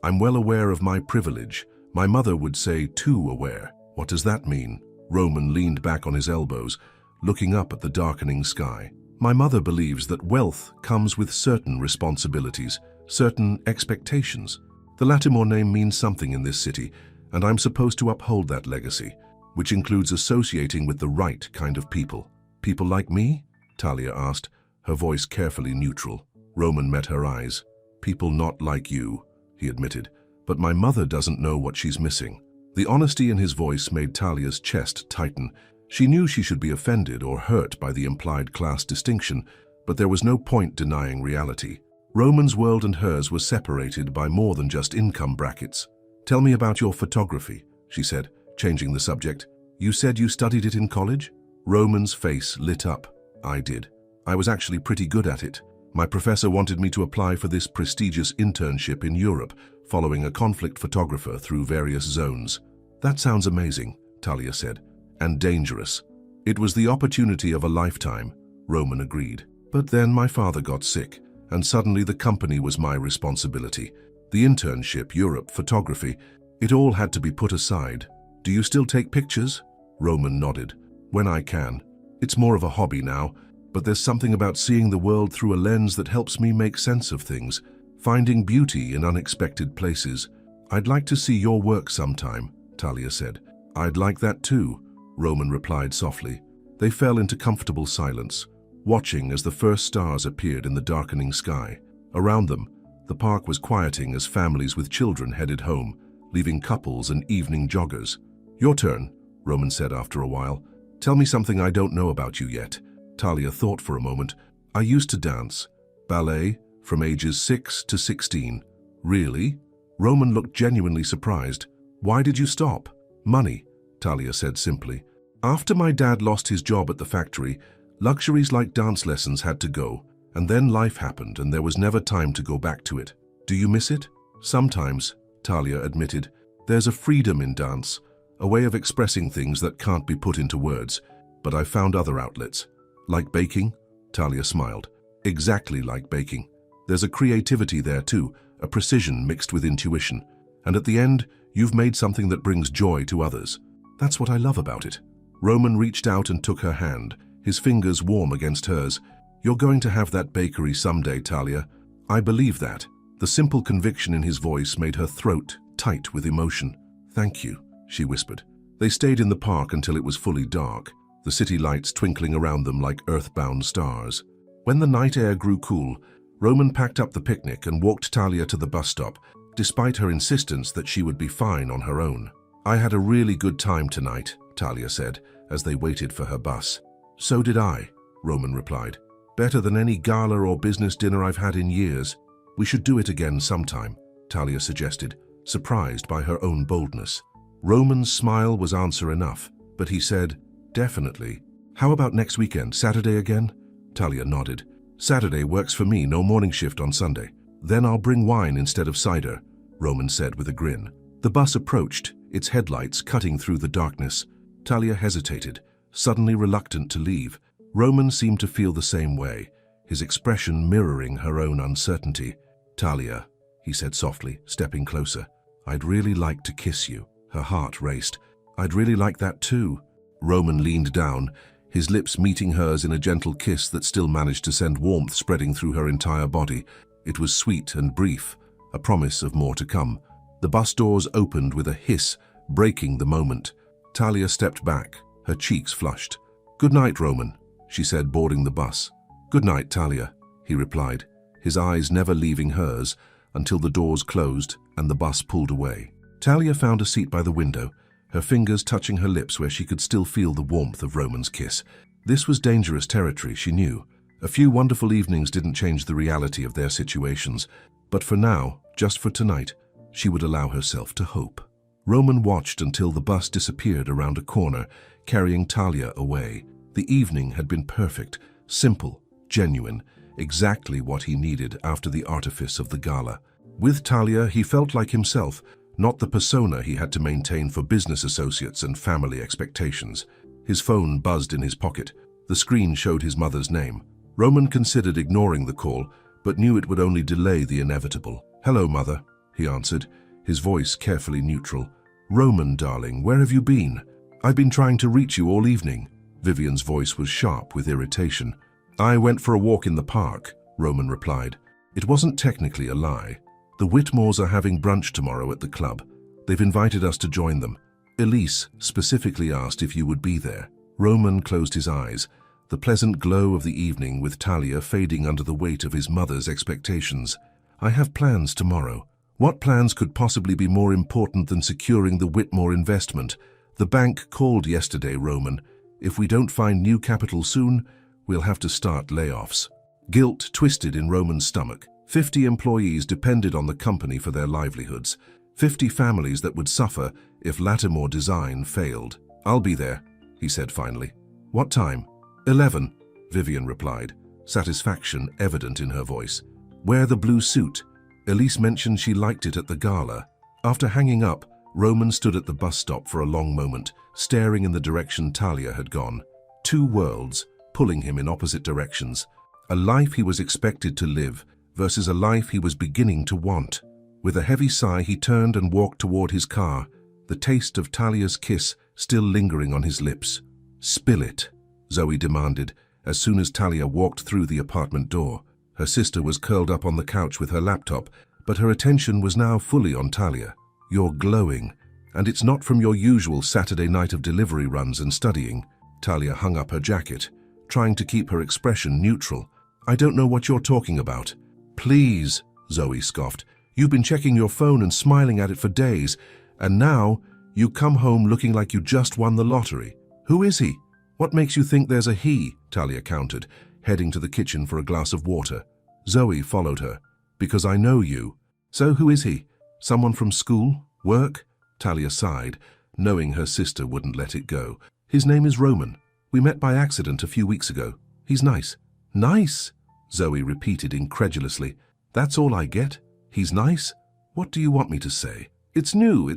I'm well aware of my privilege. My mother would say too aware. What does that mean? Roman leaned back on his elbows, looking up at the darkening sky. My mother believes that wealth comes with certain responsibilities, certain expectations. The Latimore name means something in this city, and I'm supposed to uphold that legacy, which includes associating with the right kind of people. People like me? Talia asked, her voice carefully neutral. Roman met her eyes. People not like you, he admitted, but my mother doesn't know what she's missing. The honesty in his voice made Talia's chest tighten. She knew she should be offended or hurt by the implied class distinction, but there was no point denying reality. Roman's world and hers were separated by more than just income brackets. Tell me about your photography, she said, changing the subject. You said you studied it in college? Roman's face lit up. I did. I was actually pretty good at it. My professor wanted me to apply for this prestigious internship in Europe, following a conflict photographer through various zones. That sounds amazing, Talia said, and dangerous. It was the opportunity of a lifetime, Roman agreed. But then my father got sick, and suddenly the company was my responsibility. The internship, Europe, photography, it all had to be put aside. Do you still take pictures? Roman nodded. When I can. It's more of a hobby now, but there's something about seeing the world through a lens that helps me make sense of things, finding beauty in unexpected places. I'd like to see your work sometime, Talia said. I'd like that too, Roman replied softly. They fell into comfortable silence, watching as the first stars appeared in the darkening sky. Around them, the park was quieting as families with children headed home, leaving couples and evening joggers. Your turn, Roman said after a while. Tell me something I don't know about you yet. Talia thought for a moment. I used to dance. Ballet, from ages 6 to 16. Really? Roman looked genuinely surprised. Why did you stop? Money, Talia said simply. After my dad lost his job at the factory, luxuries like dance lessons had to go, and then life happened and there was never time to go back to it. Do you miss it? Sometimes, Talia admitted. There's a freedom in dance, a way of expressing things that can't be put into words, but I've found other outlets. Like baking? Talia smiled. Exactly like baking. There's a creativity there too, a precision mixed with intuition. And at the end, you've made something that brings joy to others. That's what I love about it. Roman reached out and took her hand, his fingers warm against hers. You're going to have that bakery someday, Talia. I believe that. The simple conviction in his voice made her throat tight with emotion. Thank you, she whispered. They stayed in the park until it was fully dark, the city lights twinkling around them like earthbound stars. When the night air grew cool, Roman packed up the picnic and walked Talia to the bus stop, despite her insistence that she would be fine on her own. I had a really good time tonight, Talia said, as they waited for her bus. So did I, Roman replied. Better than any gala or business dinner I've had in years. We should do it again sometime, Talia suggested, surprised by her own boldness. Roman's smile was answer enough, but he said, definitely. How about next weekend, Saturday again? Talia nodded. Saturday works for me, no morning shift on Sunday. Then I'll bring wine instead of cider, Roman said with a grin. The bus approached, its headlights cutting through the darkness. Talia hesitated, suddenly reluctant to leave. Roman seemed to feel the same way, his expression mirroring her own uncertainty. Talia, he said softly, stepping closer. I'd really like to kiss you. Her heart raced. I'd really like that too. Roman leaned down, his lips meeting hers in a gentle kiss that still managed to send warmth spreading through her entire body. It was sweet and brief, a promise of more to come. The bus doors opened with a hiss, breaking the moment. Talia stepped back, her cheeks flushed. Good night, Roman, she said, boarding the bus. Good night, Talia, he replied, his eyes never leaving hers until the doors closed and the bus pulled away. Talia found a seat by the window, her fingers touching her lips where she could still feel the warmth of Roman's kiss. This was dangerous territory, she knew. A few wonderful evenings didn't change the reality of their situations, but for now, just for tonight, she would allow herself to hope. Roman watched until the bus disappeared around a corner, carrying Talia away. The evening had been perfect, simple, genuine, exactly what he needed after the artifice of the gala. With Talia, he felt like himself, not the persona he had to maintain for business associates and family expectations. His phone buzzed in his pocket. The screen showed his mother's name. Roman considered ignoring the call, but knew it would only delay the inevitable. "Hello, Mother," he answered, his voice carefully neutral. "Roman, darling, where have you been? I've been trying to reach you all evening." Vivian's voice was sharp with irritation. "I went for a walk in the park," Roman replied. It wasn't technically a lie. "The Whitmores are having brunch tomorrow at the club. They've invited us to join them. Elise specifically asked if you would be there." Roman closed his eyes, the pleasant glow of the evening with Talia fading under the weight of his mother's expectations. "I have plans tomorrow." What plans could possibly be more important than securing the Whitmore investment? "The bank called yesterday, Roman. If we don't find new capital soon, we'll have to start layoffs." Guilt twisted in Roman's stomach. 50 employees depended on the company for their livelihoods. 50 families that would suffer if Lattimore Design failed. "I'll be there," he said finally. "What time?" 11, Vivian replied, satisfaction evident in her voice. "Wear the blue suit." Elise mentioned she liked it at the gala. After hanging up, Roman stood at the bus stop for a long moment, staring in the direction Talia had gone. Two worlds, pulling him in opposite directions. A life he was expected to live versus a life he was beginning to want. With a heavy sigh, he turned and walked toward his car, the taste of Talia's kiss still lingering on his lips. "Spill it," Zoe demanded, as soon as Talia walked through the apartment door. Her sister was curled up on the couch with her laptop, but her attention was now fully on Talia. "You're glowing, and it's not from your usual Saturday night of delivery runs and studying." Talia hung up her jacket, trying to keep her expression neutral. "I don't know what you're talking about." "Please," Zoe scoffed. "You've been checking your phone and smiling at it for days, and now you come home looking like you just won the lottery. Who is he?" "What makes you think there's a he?" Talia countered, heading to the kitchen for a glass of water. Zoe followed her. "Because I know you." "So who is he? Someone from school? Work?" Talia sighed, knowing her sister wouldn't let it go. "His name is Roman. We met by accident a few weeks ago. He's nice." "Nice?" Zoe repeated incredulously. "That's all I get? He's nice? What do you want me to say?" "It's new,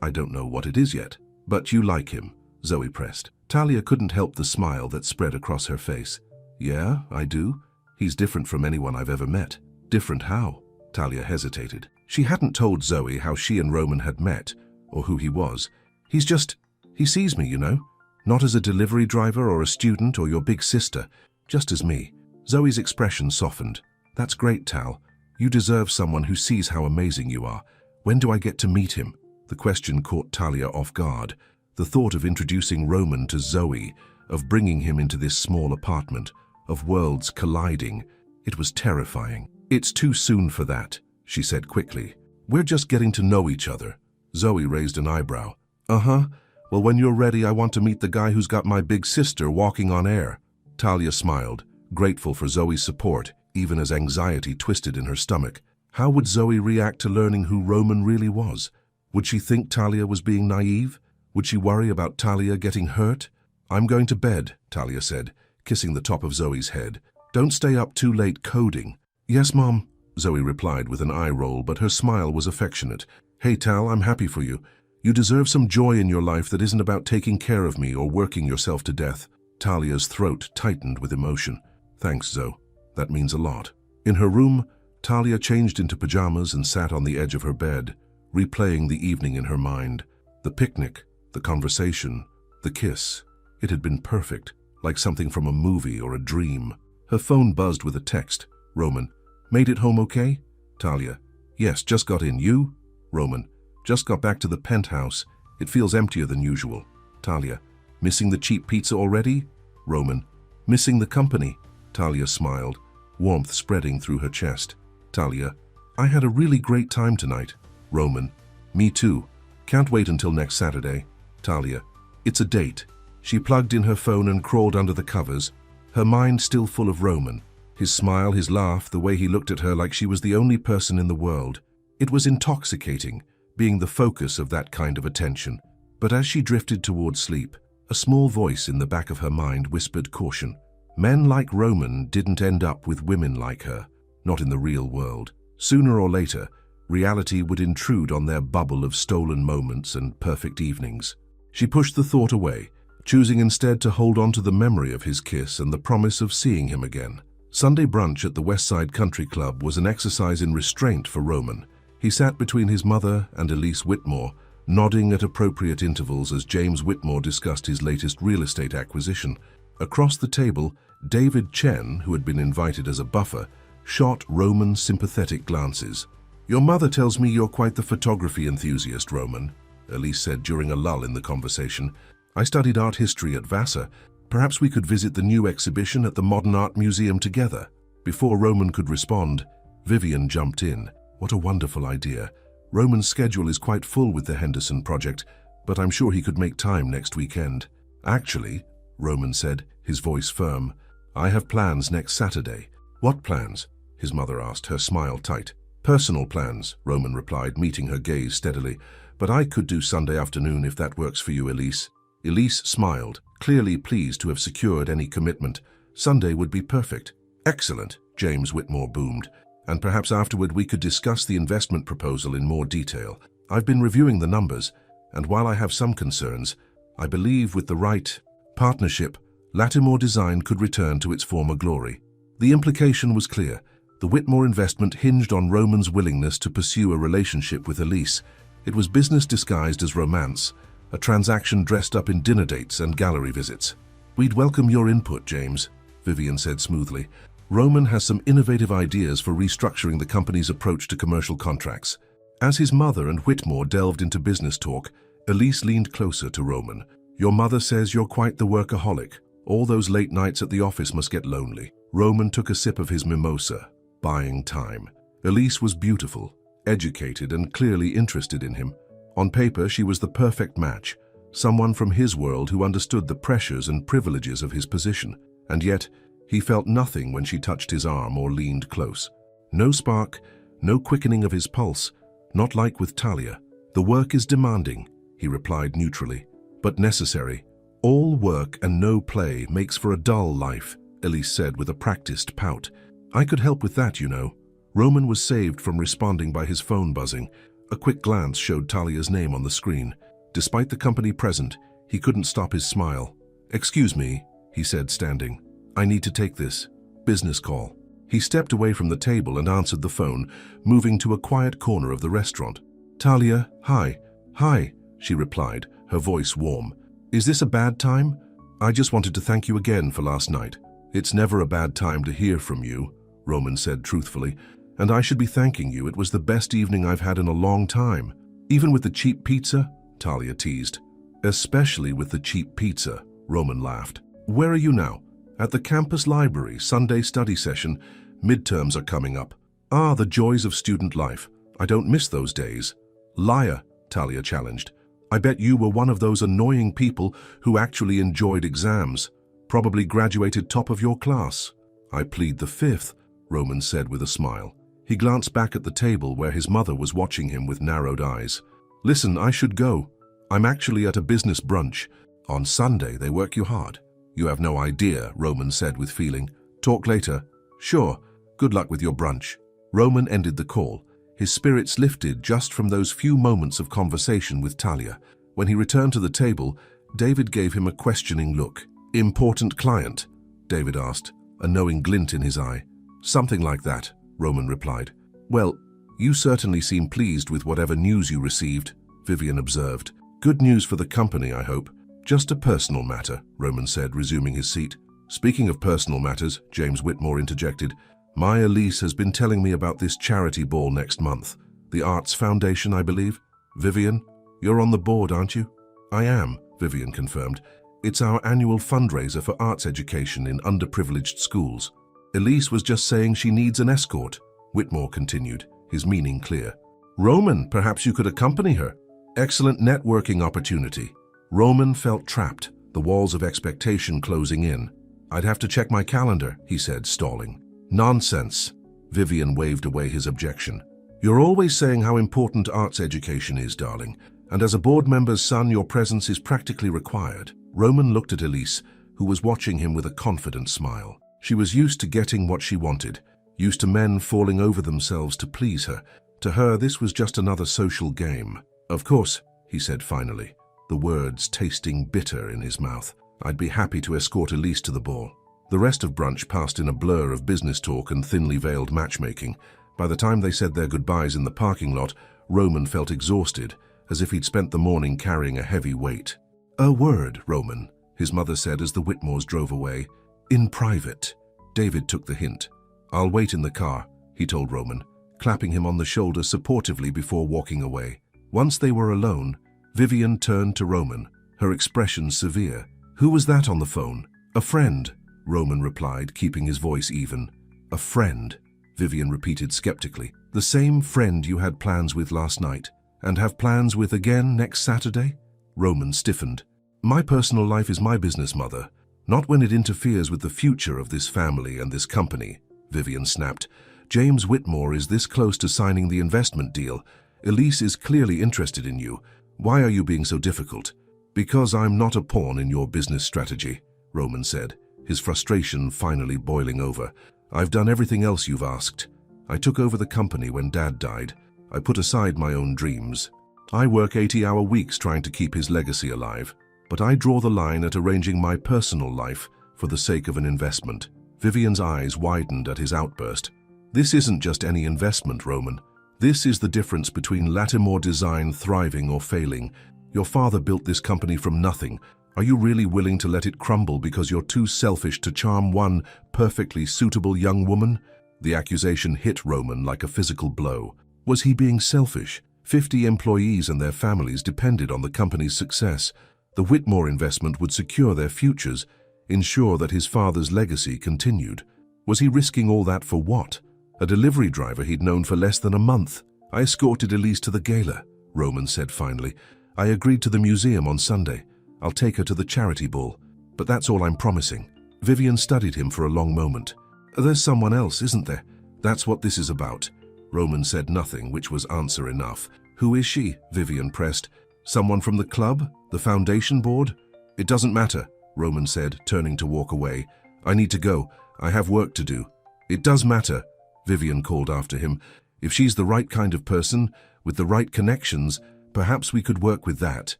I don't know what it is yet." "But you like him," Zoe pressed. Talia couldn't help the smile that spread across her face. "Yeah, I do. He's different from anyone I've ever met." "Different how?" Talia hesitated. She hadn't told Zoe how she and Roman had met, or who he was. He sees me, you know. Not as a delivery driver or a student or your big sister, just as me." Zoe's expression softened. "That's great, Tal. You deserve someone who sees how amazing you are. When do I get to meet him?" The question caught Talia off guard. The thought of introducing Roman to Zoe, of bringing him into this small apartment, of worlds colliding, it was terrifying. "It's too soon for that," she said quickly. "We're just getting to know each other." Zoe raised an eyebrow. "Uh-huh. Well, when you're ready, I want to meet the guy who's got my big sister walking on air." Talia smiled, grateful for Zoe's support, even as anxiety twisted in her stomach. How would Zoe react to learning who Roman really was? Would she think Talia was being naive? Would she worry about Talia getting hurt? "I'm going to bed," Talia said, kissing the top of Zoe's head. "Don't stay up too late coding." "Yes, Mom," Zoe replied with an eye roll, but her smile was affectionate. "Hey, Tal, I'm happy for you. You deserve some joy in your life that isn't about taking care of me or working yourself to death." Talia's throat tightened with emotion. "Thanks, Zoe. That means a lot." In her room, Talia changed into pajamas and sat on the edge of her bed, replaying the evening in her mind. The picnic, the conversation, the kiss. It had been perfect, like something from a movie or a dream. Her phone buzzed with a text. "Roman, made it home okay?" Talia, "Yes, just got in. You?" Roman, "Just got back to the penthouse. It feels emptier than usual." Talia, "Missing the cheap pizza already?" Roman, "Missing the company." Talia smiled, warmth spreading through her chest. Talia, "I had a really great time tonight." Roman, "Me too. Can't wait until next Saturday." Talia, "It's a date." She plugged in her phone and crawled under the covers, her mind still full of Roman. His smile, his laugh, the way he looked at her like she was the only person in the world. It was intoxicating, being the focus of that kind of attention. But as she drifted toward sleep, a small voice in the back of her mind whispered caution. Men like Roman didn't end up with women like her, not in the real world. Sooner or later, reality would intrude on their bubble of stolen moments and perfect evenings. She pushed the thought away, choosing instead to hold on to the memory of his kiss and the promise of seeing him again. Sunday brunch at the Westside Country Club was an exercise in restraint for Roman. He sat between his mother and Elise Whitmore, nodding at appropriate intervals as James Whitmore discussed his latest real estate acquisition. Across the table, David Chen, who had been invited as a buffer, shot Roman sympathetic glances. "Your mother tells me you're quite the photography enthusiast, Roman," Elise said during a lull in the conversation. "I studied art history at Vassar. Perhaps we could visit the new exhibition at the Modern Art Museum together." Before Roman could respond, Vivian jumped in. "What a wonderful idea. Roman's schedule is quite full with the Henderson project, but I'm sure he could make time next weekend." "Actually," Roman said, his voice firm, "I have plans next Saturday." "What plans?" his mother asked, her smile tight. "Personal plans," Roman replied, meeting her gaze steadily. "But I could do Sunday afternoon if that works for you, Elise." Elise smiled, clearly pleased to have secured any commitment. "Sunday would be perfect." "Excellent," James Whitmore boomed. "And perhaps afterward we could discuss the investment proposal in more detail. I've been reviewing the numbers, and while I have some concerns, I believe with the right partnership, Lattimore Design could return to its former glory." The implication was clear. The Whitmore investment hinged on Roman's willingness to pursue a relationship with Elise. It was business disguised as romance, a transaction dressed up in dinner dates and gallery visits. "We'd welcome your input, James," Vivian said smoothly. "Roman has some innovative ideas for restructuring the company's approach to commercial contracts." As his mother and Whitmore delved into business talk, Elise leaned closer to Roman. "Your mother says you're quite the workaholic. All those late nights at the office must get lonely." Roman took a sip of his mimosa, buying time. Elise was beautiful, educated, and clearly interested in him. On paper, she was the perfect match, someone from his world who understood the pressures and privileges of his position. And yet, he felt nothing when she touched his arm or leaned close. No spark, no quickening of his pulse, not like with Talia. "The work is demanding," he replied neutrally, "but necessary. All work and no play makes for a dull life," Elise said with a practiced pout. "I could help with that, you know." Roman was saved from responding by his phone buzzing. A quick glance showed Talia's name on the screen. Despite the company present, he couldn't stop his smile. "Excuse me," he said, standing. "I need to take this business call." He stepped away from the table and answered the phone, moving to a quiet corner of the restaurant. "Talia, hi." "Hi," she replied, her voice warm. "Is this a bad time? I just wanted to thank you again for last night." "It's never a bad time to hear from you," Roman said truthfully. "And I should be thanking you. It was the best evening I've had in a long time." "Even with the cheap pizza?" Talia teased. "Especially with the cheap pizza," Roman laughed. "Where are you now?" "At the campus library, Sunday study session. Midterms are coming up." "Ah, the joys of student life. I don't miss those days." "Liar," Talia challenged. "I bet you were one of those annoying people who actually enjoyed exams. Probably graduated top of your class." "I plead the fifth," Roman said with a smile. He glanced back at the table where his mother was watching him with narrowed eyes. "Listen, I should go. I'm actually at a business brunch. On Sunday, they work you hard." "You have no idea," Roman said with feeling. "Talk later." "Sure. Good luck with your brunch." Roman ended the call. His spirits lifted just from those few moments of conversation with Talia. When he returned to the table, David gave him a questioning look. "Important client?" David asked, a knowing glint in his eye. "Something like that," Roman replied. "Well, you certainly seem pleased with whatever news you received," Vivian observed. "Good news for the company, I hope." "Just a personal matter," Roman said, resuming his seat. "Speaking of personal matters," James Whitmore interjected, "my Elise has been telling me about this charity ball next month. The Arts Foundation, I believe. Vivian, you're on the board, aren't you?" "I am," Vivian confirmed. "It's our annual fundraiser for arts education in underprivileged schools." "Elise was just saying she needs an escort," Whitmore continued, his meaning clear. "Roman, perhaps you could accompany her. Excellent networking opportunity." Roman felt trapped, the walls of expectation closing in. "I'd have to check my calendar," he said, stalling. "Nonsense," Vivian waved away his objection. "You're always saying how important arts education is, darling, and as a board member's son, your presence is practically required." Roman looked at Elise, who was watching him with a confident smile. She was used to getting what she wanted, used to men falling over themselves to please her. To her, this was just another social game. "Of course," he said finally. the words tasting bitter in his mouth. "I'd be happy to escort Elise to the ball." The rest of brunch passed in a blur of business talk and thinly veiled matchmaking. By the time they said their goodbyes in the parking lot, Roman felt exhausted, as if he'd spent the morning carrying a heavy weight. "A word, Roman," his mother said as the Whitmores drove away. "In private." David took the hint. "I'll wait in the car," he told Roman, clapping him on the shoulder supportively before walking away. Once they were alone, Vivian turned to Roman, her expression severe. "Who was that on the phone?" "A friend," Roman replied, keeping his voice even. "A friend," Vivian repeated skeptically. "The same friend you had plans with last night, and have plans with again next Saturday?" Roman stiffened. "My personal life is my business, Mother, not when it interferes with the future of this family and this company," Vivian snapped. "James Whitmore is this close to signing the investment deal. Elise is clearly interested in you. Why are you being so difficult?" "Because I'm not a pawn in your business strategy," Roman said, his frustration finally boiling over. "I've done everything else you've asked. I took over the company when Dad died. I put aside my own dreams. I work 80-hour weeks trying to keep his legacy alive. But I draw the line at arranging my personal life for the sake of an investment." Vivian's eyes widened at his outburst. "This isn't just any investment, Roman. This is the difference between Lattimore Design thriving or failing. Your father built this company from nothing. Are you really willing to let it crumble because you're too selfish to charm one perfectly suitable young woman?" The accusation hit Roman like a physical blow. Was he being selfish? 50 employees and their families depended on the company's success. The Whitmore investment would secure their futures, ensure that his father's legacy continued. Was he risking all that for what? A delivery driver he'd known for less than a month. "I escorted Elise to the gala," Roman said finally. "I agreed to the museum on Sunday. I'll take her to the charity ball. But that's all I'm promising." Vivian studied him for a long moment. "There's someone else, isn't there? That's what this is about." Roman said nothing, which was answer enough. "Who is she?" Vivian pressed. "Someone from the club? The foundation board?" "It doesn't matter," Roman said, turning to walk away. "I need to go. I have work to do." "It does matter," Vivian called after him. "If she's the right kind of person, with the right connections, perhaps we could work with that.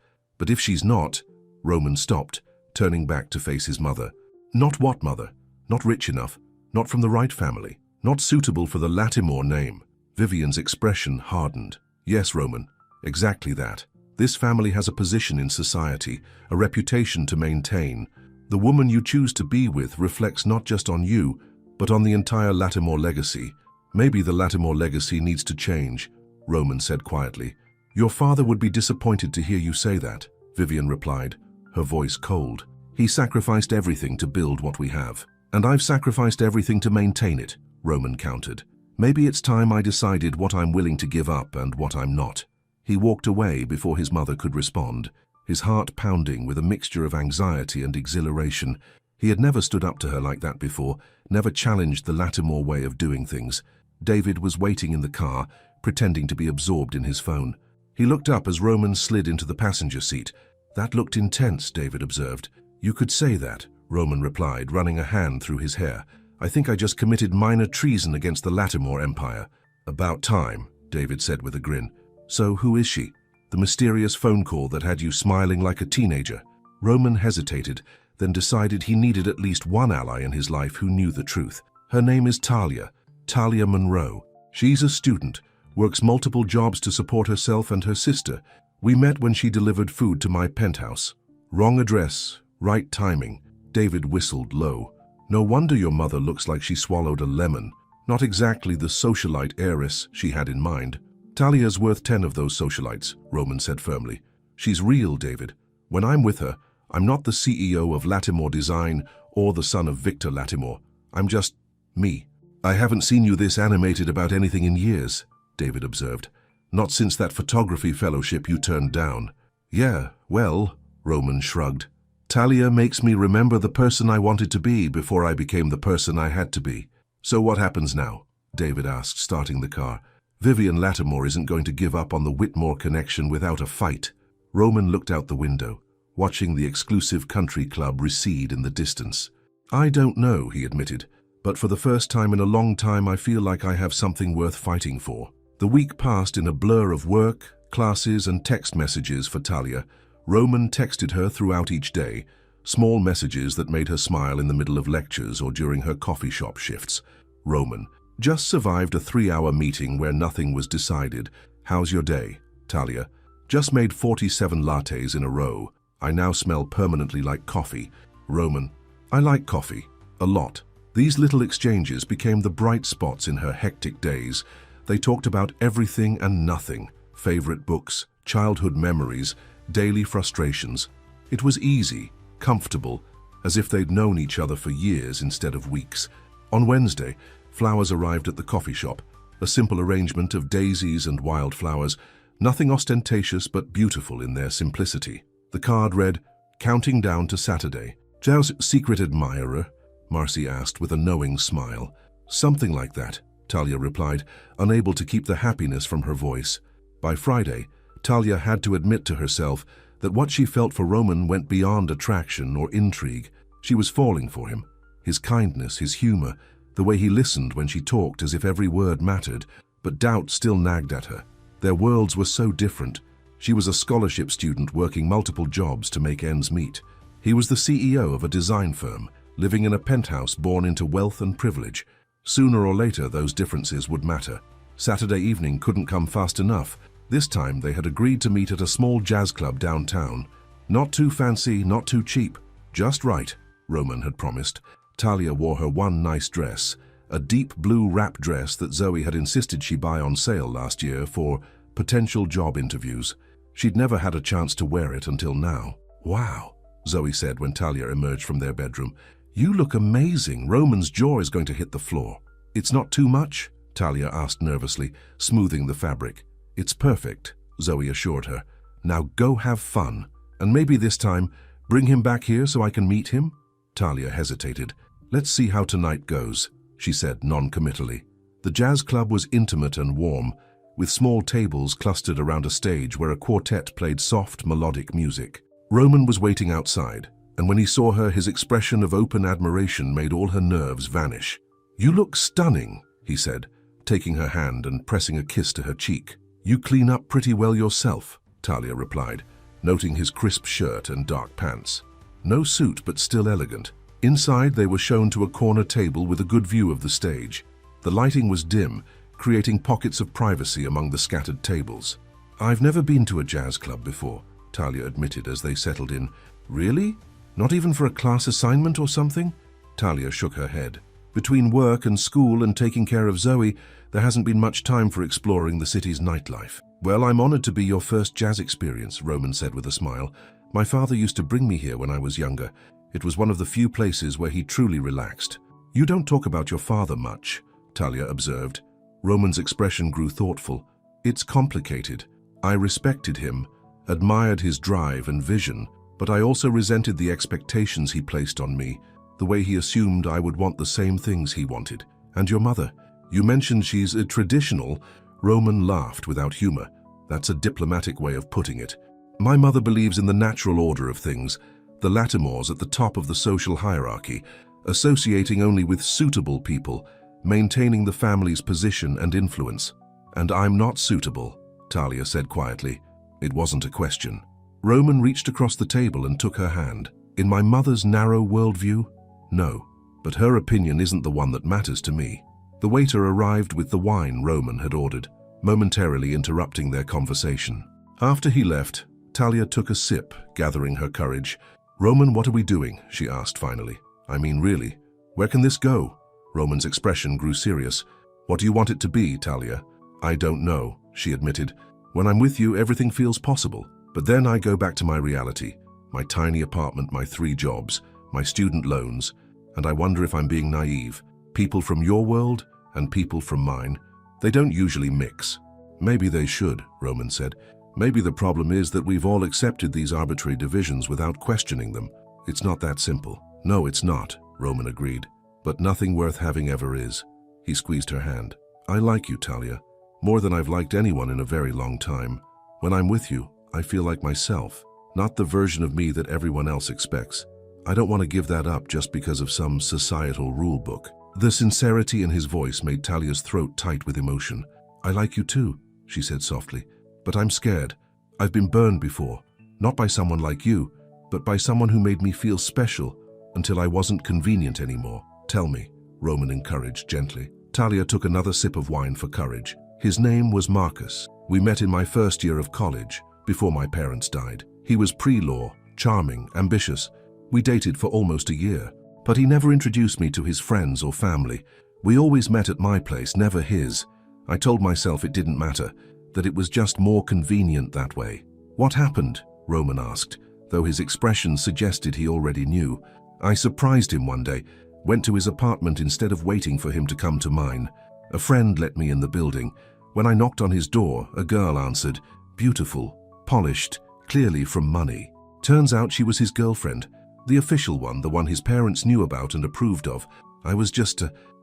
But if she's not—" Roman stopped, turning back to face his mother. "Not what, Mother? Not rich enough? Not from the right family? Not suitable for the Lattimore name?" Vivian's expression hardened. "Yes, Roman, exactly that. This family has a position in society, a reputation to maintain. The woman you choose to be with reflects not just on you, but on the entire Lattimore legacy. Maybe the Lattimore legacy needs to change," Roman said quietly. "Your father would be disappointed to hear you say that," Vivian replied, her voice cold. "He sacrificed everything to build what we have. And I've sacrificed everything to maintain it," Roman countered. "Maybe it's time I decided what I'm willing to give up and what I'm not." He walked away before his mother could respond, his heart pounding with a mixture of anxiety and exhilaration. He had never stood up to her like that before, never challenged the Lattimore way of doing things. David was waiting in the car, pretending to be absorbed in his phone. He looked up as Roman slid into the passenger seat. "That looked intense," David observed. "You could say that," Roman replied, running a hand through his hair. "I think I just committed minor treason against the Lattimore empire." "About time," David said with a grin. "So who is she? The mysterious phone call that had you smiling like a teenager?" Roman hesitated, then decided he needed at least one ally in his life who knew the truth. "Her name is Talia, Talia Monroe. She's a student, works multiple jobs to support herself and her sister. We met when she delivered food to my penthouse." "Wrong address, right timing," David whistled low. "No wonder your mother looks like she swallowed a lemon. Not exactly the socialite heiress she had in mind." "Talia's worth 10 of those socialites," Roman said firmly. "She's real, David. When I'm with her, I'm not the CEO of Lattimore Design or the son of Victor Lattimore. I'm just me." "I haven't seen you this animated about anything in years," David observed. "Not since that photography fellowship you turned down." "Yeah, well," Roman shrugged. "Talia makes me remember the person I wanted to be before I became the person I had to be." "So what happens now?" David asked, starting the car. "Vivian Lattimore isn't going to give up on the Whitmore connection without a fight." Roman looked out the window, watching the exclusive country club recede in the distance. "I don't know," he admitted, "but for the first time in a long time I feel like I have something worth fighting for." The week passed in a blur of work, classes, and text messages for Talia. Roman texted her throughout each day, small messages that made her smile in the middle of lectures or during her coffee shop shifts. Roman, just survived a 3-hour meeting where nothing was decided. How's your day? Talia, just made 47 lattes in a row. I now smell permanently like coffee. Roman, I like coffee. A lot. These little exchanges became the bright spots in her hectic days. They talked about everything and nothing. Favorite books, childhood memories, daily frustrations. It was easy, comfortable, as if they'd known each other for years instead of weeks. On Wednesday, flowers arrived at the coffee shop. A simple arrangement of daisies and wildflowers, nothing ostentatious but beautiful in their simplicity. The card read, "Counting down to Saturday." "Zhao's secret admirer?" Marcy asked with a knowing smile. "Something like that," Talia replied, unable to keep the happiness from her voice. By Friday, Talia had to admit to herself that what she felt for Roman went beyond attraction or intrigue. She was falling for him. His kindness, his humor, the way he listened when she talked as if every word mattered, but doubt still nagged at her. Their worlds were so different. She was a scholarship student working multiple jobs to make ends meet. He was the CEO of a design firm, living in a penthouse born into wealth and privilege. Sooner or later, those differences would matter. Saturday evening couldn't come fast enough. This time, they had agreed to meet at a small jazz club downtown. Not too fancy, not too cheap. Just right, Roman had promised. Talia wore her one nice dress, a deep blue wrap dress that Zoe had insisted she buy on sale last year for potential job interviews. She'd never had a chance to wear it until now. "Wow," Zoe said when Talia emerged from their bedroom. "You look amazing. Roman's jaw is going to hit the floor." "It's not too much?" Talia asked nervously, smoothing the fabric. "It's perfect," Zoe assured her. "Now go have fun. And maybe this time, bring him back here so I can meet him?" Talia hesitated. "Let's see how tonight goes," she said non-committally. The jazz club was intimate and warm, with small tables clustered around a stage where a quartet played soft, melodic music. Roman was waiting outside, and when he saw her, his expression of open admiration made all her nerves vanish. "You look stunning," he said, taking her hand and pressing a kiss to her cheek. "You clean up pretty well yourself," Talia replied, noting his crisp shirt and dark pants. No suit, but still elegant. Inside, they were shown to a corner table with a good view of the stage. The lighting was dim, creating pockets of privacy among the scattered tables. "I've never been to a jazz club before," Talia admitted as they settled in. "Really? Not even for a class assignment or something?" Talia shook her head. "Between work and school and taking care of Zoe, there hasn't been much time for exploring the city's nightlife." "Well, I'm honored to be your first jazz experience," Roman said with a smile. "My father used to bring me here when I was younger. It was one of the few places where he truly relaxed." "You don't talk about your father much," Talia observed. Roman's expression grew thoughtful. "It's complicated. I respected him, admired his drive and vision, but I also resented the expectations he placed on me, the way he assumed I would want the same things he wanted. And your mother? You mentioned she's traditional." Roman laughed without humor. "That's a diplomatic way of putting it. My mother believes in the natural order of things, the Lattimores at the top of the social hierarchy, associating only with suitable people, maintaining the family's position and influence. And I'm not suitable," Talia said quietly. It wasn't a question. Roman reached across the table and took her hand. "In my mother's narrow worldview? No, but her opinion isn't the one that matters to me." The waiter arrived with the wine Roman had ordered, momentarily interrupting their conversation. After he left, Talia took a sip, gathering her courage. "Roman, what are we doing?" she asked finally. "I mean, really, where can this go?" Roman's expression grew serious. "What do you want it to be, Talia?" "I don't know," she admitted. "When I'm with you, everything feels possible. But then I go back to my reality, my tiny apartment, my 3 jobs, my student loans, and I wonder if I'm being naive. People from your world and people from mine, they don't usually mix." "Maybe they should," Roman said. "Maybe the problem is that we've all accepted these arbitrary divisions without questioning them. It's not that simple." "No, it's not," Roman agreed. "But nothing worth having ever is." He squeezed her hand. "I like you, Talia, more than I've liked anyone in a very long time. When I'm with you, I feel like myself, not the version of me that everyone else expects. I don't want to give that up just because of some societal rule book." The sincerity in his voice made Talia's throat tight with emotion. "I like you too," she said softly. "But I'm scared. I've been burned before. Not by someone like you, but by someone who made me feel special until I wasn't convenient anymore. Tell me, Roman encouraged gently. Talia took another sip of wine for courage. His name was Marcus. We met in my first year of college, before my parents died. He was pre-law, charming, ambitious. We dated for almost a year, but he never introduced me to his friends or family. We always met at my place, never his. I told myself it didn't matter, that it was just more convenient that way. What happened? Roman asked, though his expression suggested he already knew. I surprised him one day, went to his apartment instead of waiting for him to come to mine. A friend let me in the building. When I knocked on his door, a girl answered, beautiful, polished, clearly from money. Turns out she was his girlfriend, the official one, the one his parents knew about and approved of. I was just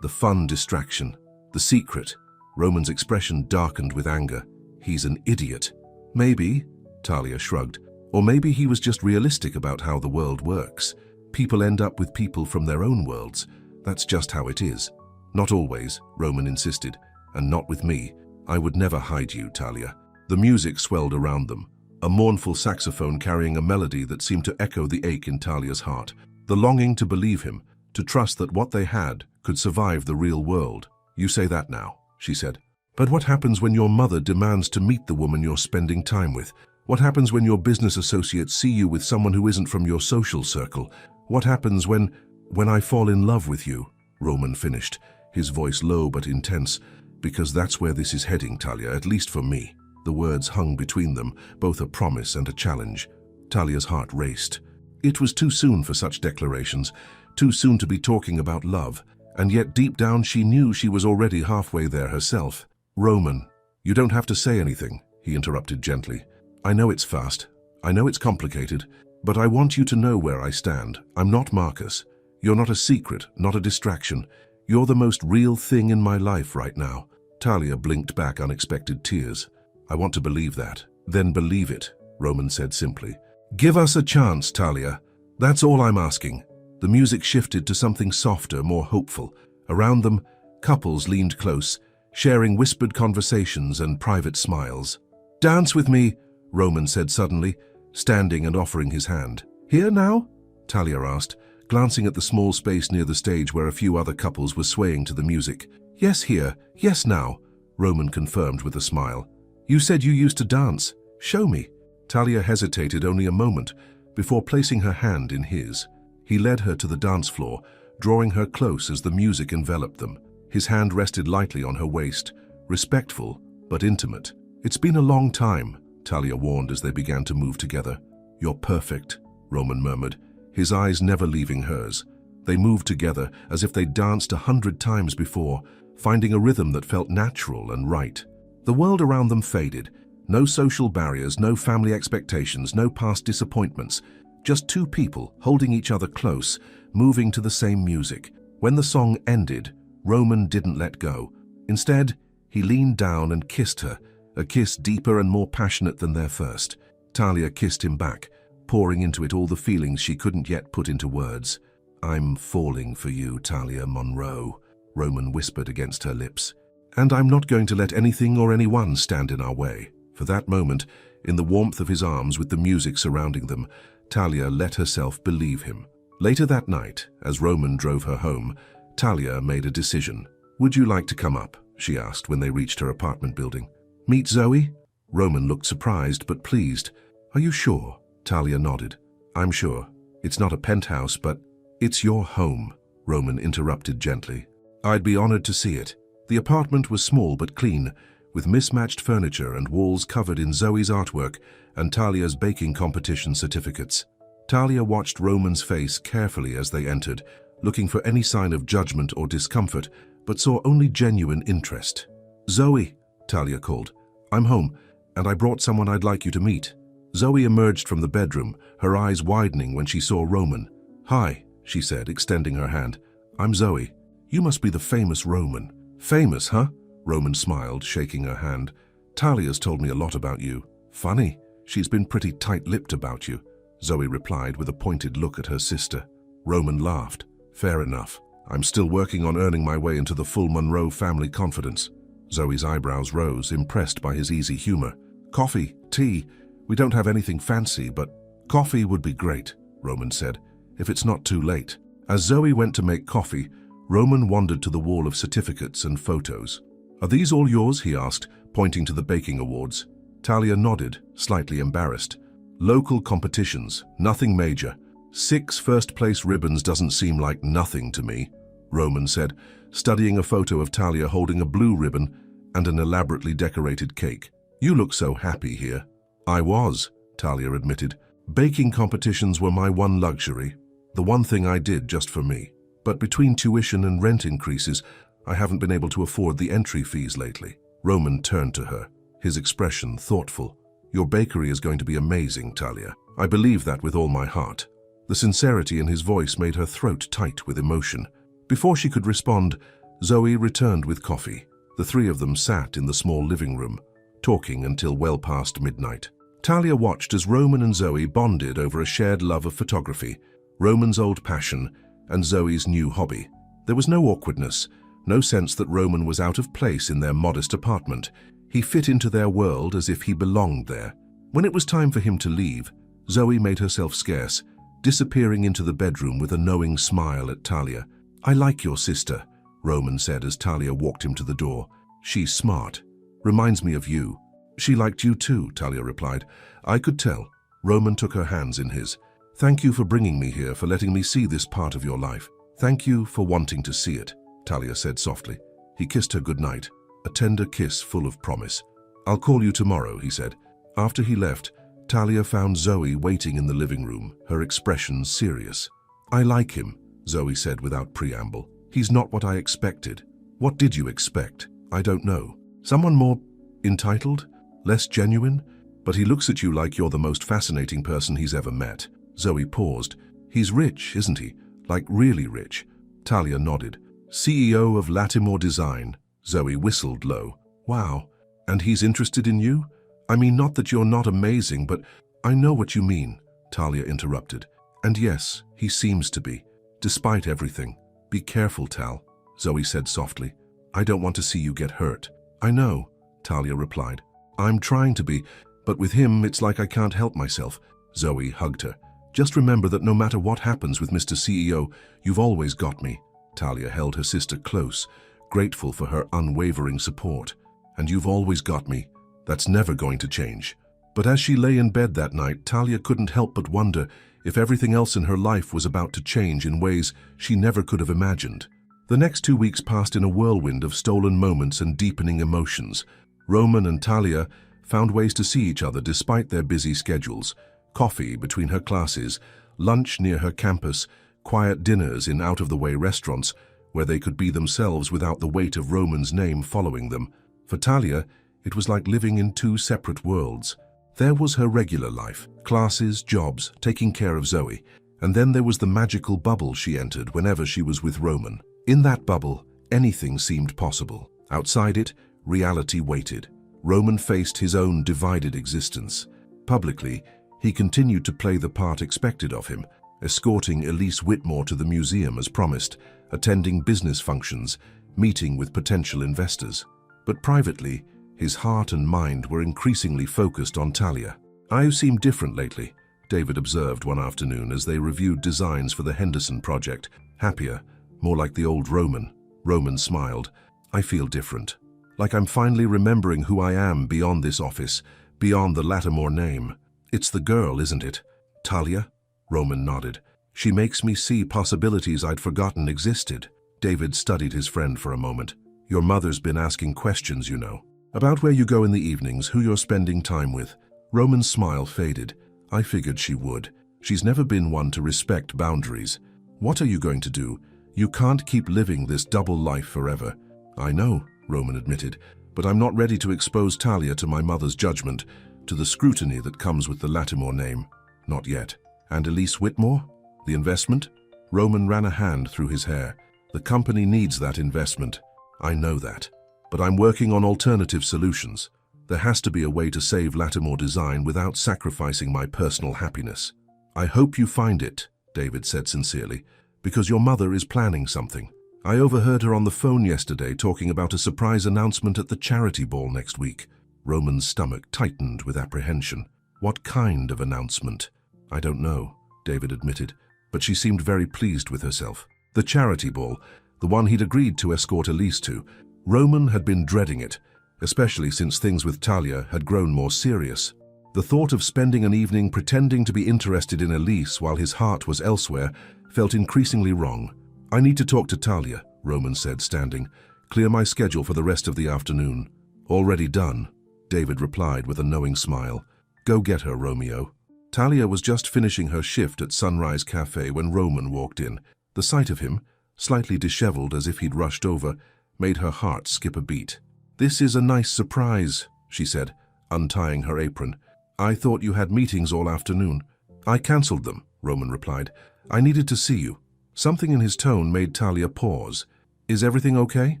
the fun distraction, the secret. Roman's expression darkened with anger. He's an idiot. Maybe, Talia shrugged, or maybe he was just realistic about how the world works. People end up with people from their own worlds. That's just how it is. Not always, Roman insisted, and not with me. I would never hide you, Talia. The music swelled around them, a mournful saxophone carrying a melody that seemed to echo the ache in Talia's heart, the longing to believe him, to trust that what they had could survive the real world. You say that now, she said. But what happens when your mother demands to meet the woman you're spending time with? What happens when your business associates see you with someone who isn't from your social circle? What happens when I fall in love with you? Roman finished, his voice low but intense. Because that's where this is heading, Talia, at least for me. The words hung between them, both a promise and a challenge. Talia's heart raced. It was too soon for such declarations, too soon to be talking about love, and yet deep down she knew she was already halfway there herself. Roman, you don't have to say anything, he interrupted gently. I know it's fast, I know it's complicated, but I want you to know where I stand. I'm not Marcus. You're not a secret, not a distraction. You're the most real thing in my life right now. Talia blinked back unexpected tears. I want to believe that. Then believe it, Roman said simply. Give us a chance, Talia. That's all I'm asking. The music shifted to something softer, more hopeful. Around them, couples leaned close, sharing whispered conversations and private smiles. Dance with me, Roman said suddenly, standing and offering his hand. Here now? Talia asked, glancing at the small space near the stage where a few other couples were swaying to the music. Yes, here. Yes, now, Roman confirmed with a smile. You said you used to dance. Show me. Talia hesitated only a moment before placing her hand in his. He led her to the dance floor, drawing her close as the music enveloped them. His hand rested lightly on her waist, respectful but intimate. It's been a long time, Talia warned as they began to move together. You're perfect, Roman murmured, his eyes never leaving hers. They moved together as if they'd danced 100 times before, finding a rhythm that felt natural and right. The world around them faded. No social barriers, no family expectations, no past disappointments. Just two people holding each other close, moving to the same music. When the song ended, Roman didn't let go. Instead, he leaned down and kissed her, a kiss deeper and more passionate than their first. Talia kissed him back, pouring into it all the feelings she couldn't yet put into words. I'm falling for you, Talia Monroe, Roman whispered against her lips. And I'm not going to let anything or anyone stand in our way. For that moment, in the warmth of his arms with the music surrounding them, Talia let herself believe him. Later that night, as Roman drove her home, Talia made a decision. Would you like to come up? She asked when they reached her apartment building. Meet Zoe? Roman looked surprised but pleased. Are you sure? Talia nodded. I'm sure. It's not a penthouse, but it's your home, Roman interrupted gently. I'd be honored to see it. The apartment was small but clean, with mismatched furniture and walls covered in Zoe's artwork and Talia's baking competition certificates. Talia watched Roman's face carefully as they entered, looking for any sign of judgment or discomfort, but saw only genuine interest. Zoe, Talia called. I'm home, and I brought someone I'd like you to meet. Zoe emerged from the bedroom, her eyes widening when she saw Roman. Hi, she said, extending her hand. I'm Zoe. You must be the famous Roman. Famous, huh? Roman smiled, shaking her hand. Talia's told me a lot about you. Funny, she's been pretty tight-lipped about you, Zoe replied with a pointed look at her sister. Roman laughed. Fair enough. I'm still working on earning my way into the full Monroe family confidence. Zoe's eyebrows rose, impressed by his easy humor. Coffee, tea. We don't have anything fancy, but coffee would be great, Roman said, if it's not too late. As Zoe went to make coffee, Roman wandered to the wall of certificates and photos. Are these all yours? He asked, pointing to the baking awards. Talia nodded, slightly embarrassed. Local competitions, nothing major. 6 first-place ribbons doesn't seem like nothing to me, Roman said, studying a photo of Talia holding a blue ribbon and an elaborately decorated cake. You look so happy here. I was, Talia admitted. Baking competitions were my one luxury, the one thing I did just for me. But between tuition and rent increases, I haven't been able to afford the entry fees lately. Roman turned to her, his expression thoughtful. Your bakery is going to be amazing, Talia. I believe that with all my heart. The sincerity in his voice made her throat tight with emotion. Before she could respond, Zoe returned with coffee. The 3 of them sat in the small living room, talking until well past midnight. Talia watched as Roman and Zoe bonded over a shared love of photography, Roman's old passion, and Zoe's new hobby. There was no awkwardness, no sense that Roman was out of place in their modest apartment. He fit into their world as if he belonged there. When it was time for him to leave, Zoe made herself scarce, disappearing into the bedroom with a knowing smile at Talia. I like your sister, Roman said as Talia walked him to the door. She's smart. Reminds me of you. She liked you too, Talia replied. I could tell. Roman took her hands in his. Thank you for bringing me here, for letting me see this part of your life. Thank you for wanting to see it, Talia said softly. He kissed her goodnight, a tender kiss full of promise. I'll call you tomorrow, he said. After he left, Talia found Zoe waiting in the living room, her expression serious. I like him, Zoe said without preamble. He's not what I expected. What did you expect? I don't know. Someone more entitled? Less genuine? But he looks at you like you're the most fascinating person he's ever met. Zoe paused. He's rich, isn't he? Like really rich. Talia nodded. CEO of Latimore Design. Zoe whistled low. Wow. And he's interested in you? I mean, not that you're not amazing, but I know what you mean, Talia interrupted. And yes, he seems to be. Despite everything. Be careful, Tal, Zoe said softly. I don't want to see you get hurt. I know, Talia replied. I'm trying to be, but with him it's like I can't help myself. Zoe hugged her. Just remember that no matter what happens with Mr. CEO, you've always got me. Talia held her sister close, grateful for her unwavering support. And you've always got me. That's never going to change. But as she lay in bed that night, Talia couldn't help but wonder if everything else in her life was about to change in ways she never could have imagined. The next 2 weeks passed in a whirlwind of stolen moments and deepening emotions. Roman and Talia found ways to see each other despite their busy schedules. Coffee between her classes, lunch near her campus, quiet dinners in out-of-the-way restaurants where they could be themselves without the weight of Roman's name following them. For Talia, it was like living in 2 separate worlds. There was her regular life, classes, jobs, taking care of Zoe, and then there was the magical bubble she entered whenever she was with Roman. In that bubble, anything seemed possible. Outside it, reality waited. Roman faced his own divided existence. Publicly, he continued to play the part expected of him, escorting Elise Whitmore to the museum as promised, attending business functions, meeting with potential investors. But privately, his heart and mind were increasingly focused on Talia. "You seem different lately," David observed one afternoon as they reviewed designs for the Henderson project. "Happier, more like the old Roman." Roman smiled. "I feel different. Like I'm finally remembering who I am beyond this office, beyond the Latimore name. It's the girl, isn't it? Talia?" Roman nodded. "She makes me see possibilities I'd forgotten existed." David studied his friend for a moment. "Your mother's been asking questions, you know. About where you go in the evenings, who you're spending time with." Roman's smile faded. "I figured she would. She's never been one to respect boundaries. What are you going to do? You can't keep living this double life forever." "I know," Roman admitted, "but I'm not ready to expose Talia to my mother's judgment, to the scrutiny that comes with the Latimore name. Not yet." "And Elise Whitmore? The investment?" Roman ran a hand through his hair. "The company needs that investment. I know that. But I'm working on alternative solutions. There has to be a way to save Latimore Design without sacrificing my personal happiness." "I hope you find it," David said sincerely, "because your mother is planning something. I overheard her on the phone yesterday talking about a surprise announcement at the charity ball next week." Roman's stomach tightened with apprehension. What kind of announcement? I don't know, David admitted, but she seemed very pleased with herself. The charity ball, the one he'd agreed to escort Elise to, Roman had been dreading it, especially since things with Talia had grown more serious. The thought of spending an evening pretending to be interested in Elise while his heart was elsewhere felt increasingly wrong. I need to talk to Talia, Roman said, standing. Clear my schedule for the rest of the afternoon. Already done, David replied with a knowing smile. Go get her, Romeo. Talia was just finishing her shift at Sunrise Cafe when Roman walked in. The sight of him, slightly disheveled as if he'd rushed over, made her heart skip a beat. This is a nice surprise, she said, untying her apron. I thought you had meetings all afternoon. I cancelled them, Roman replied. I needed to see you. Something in his tone made Talia pause. Is everything okay?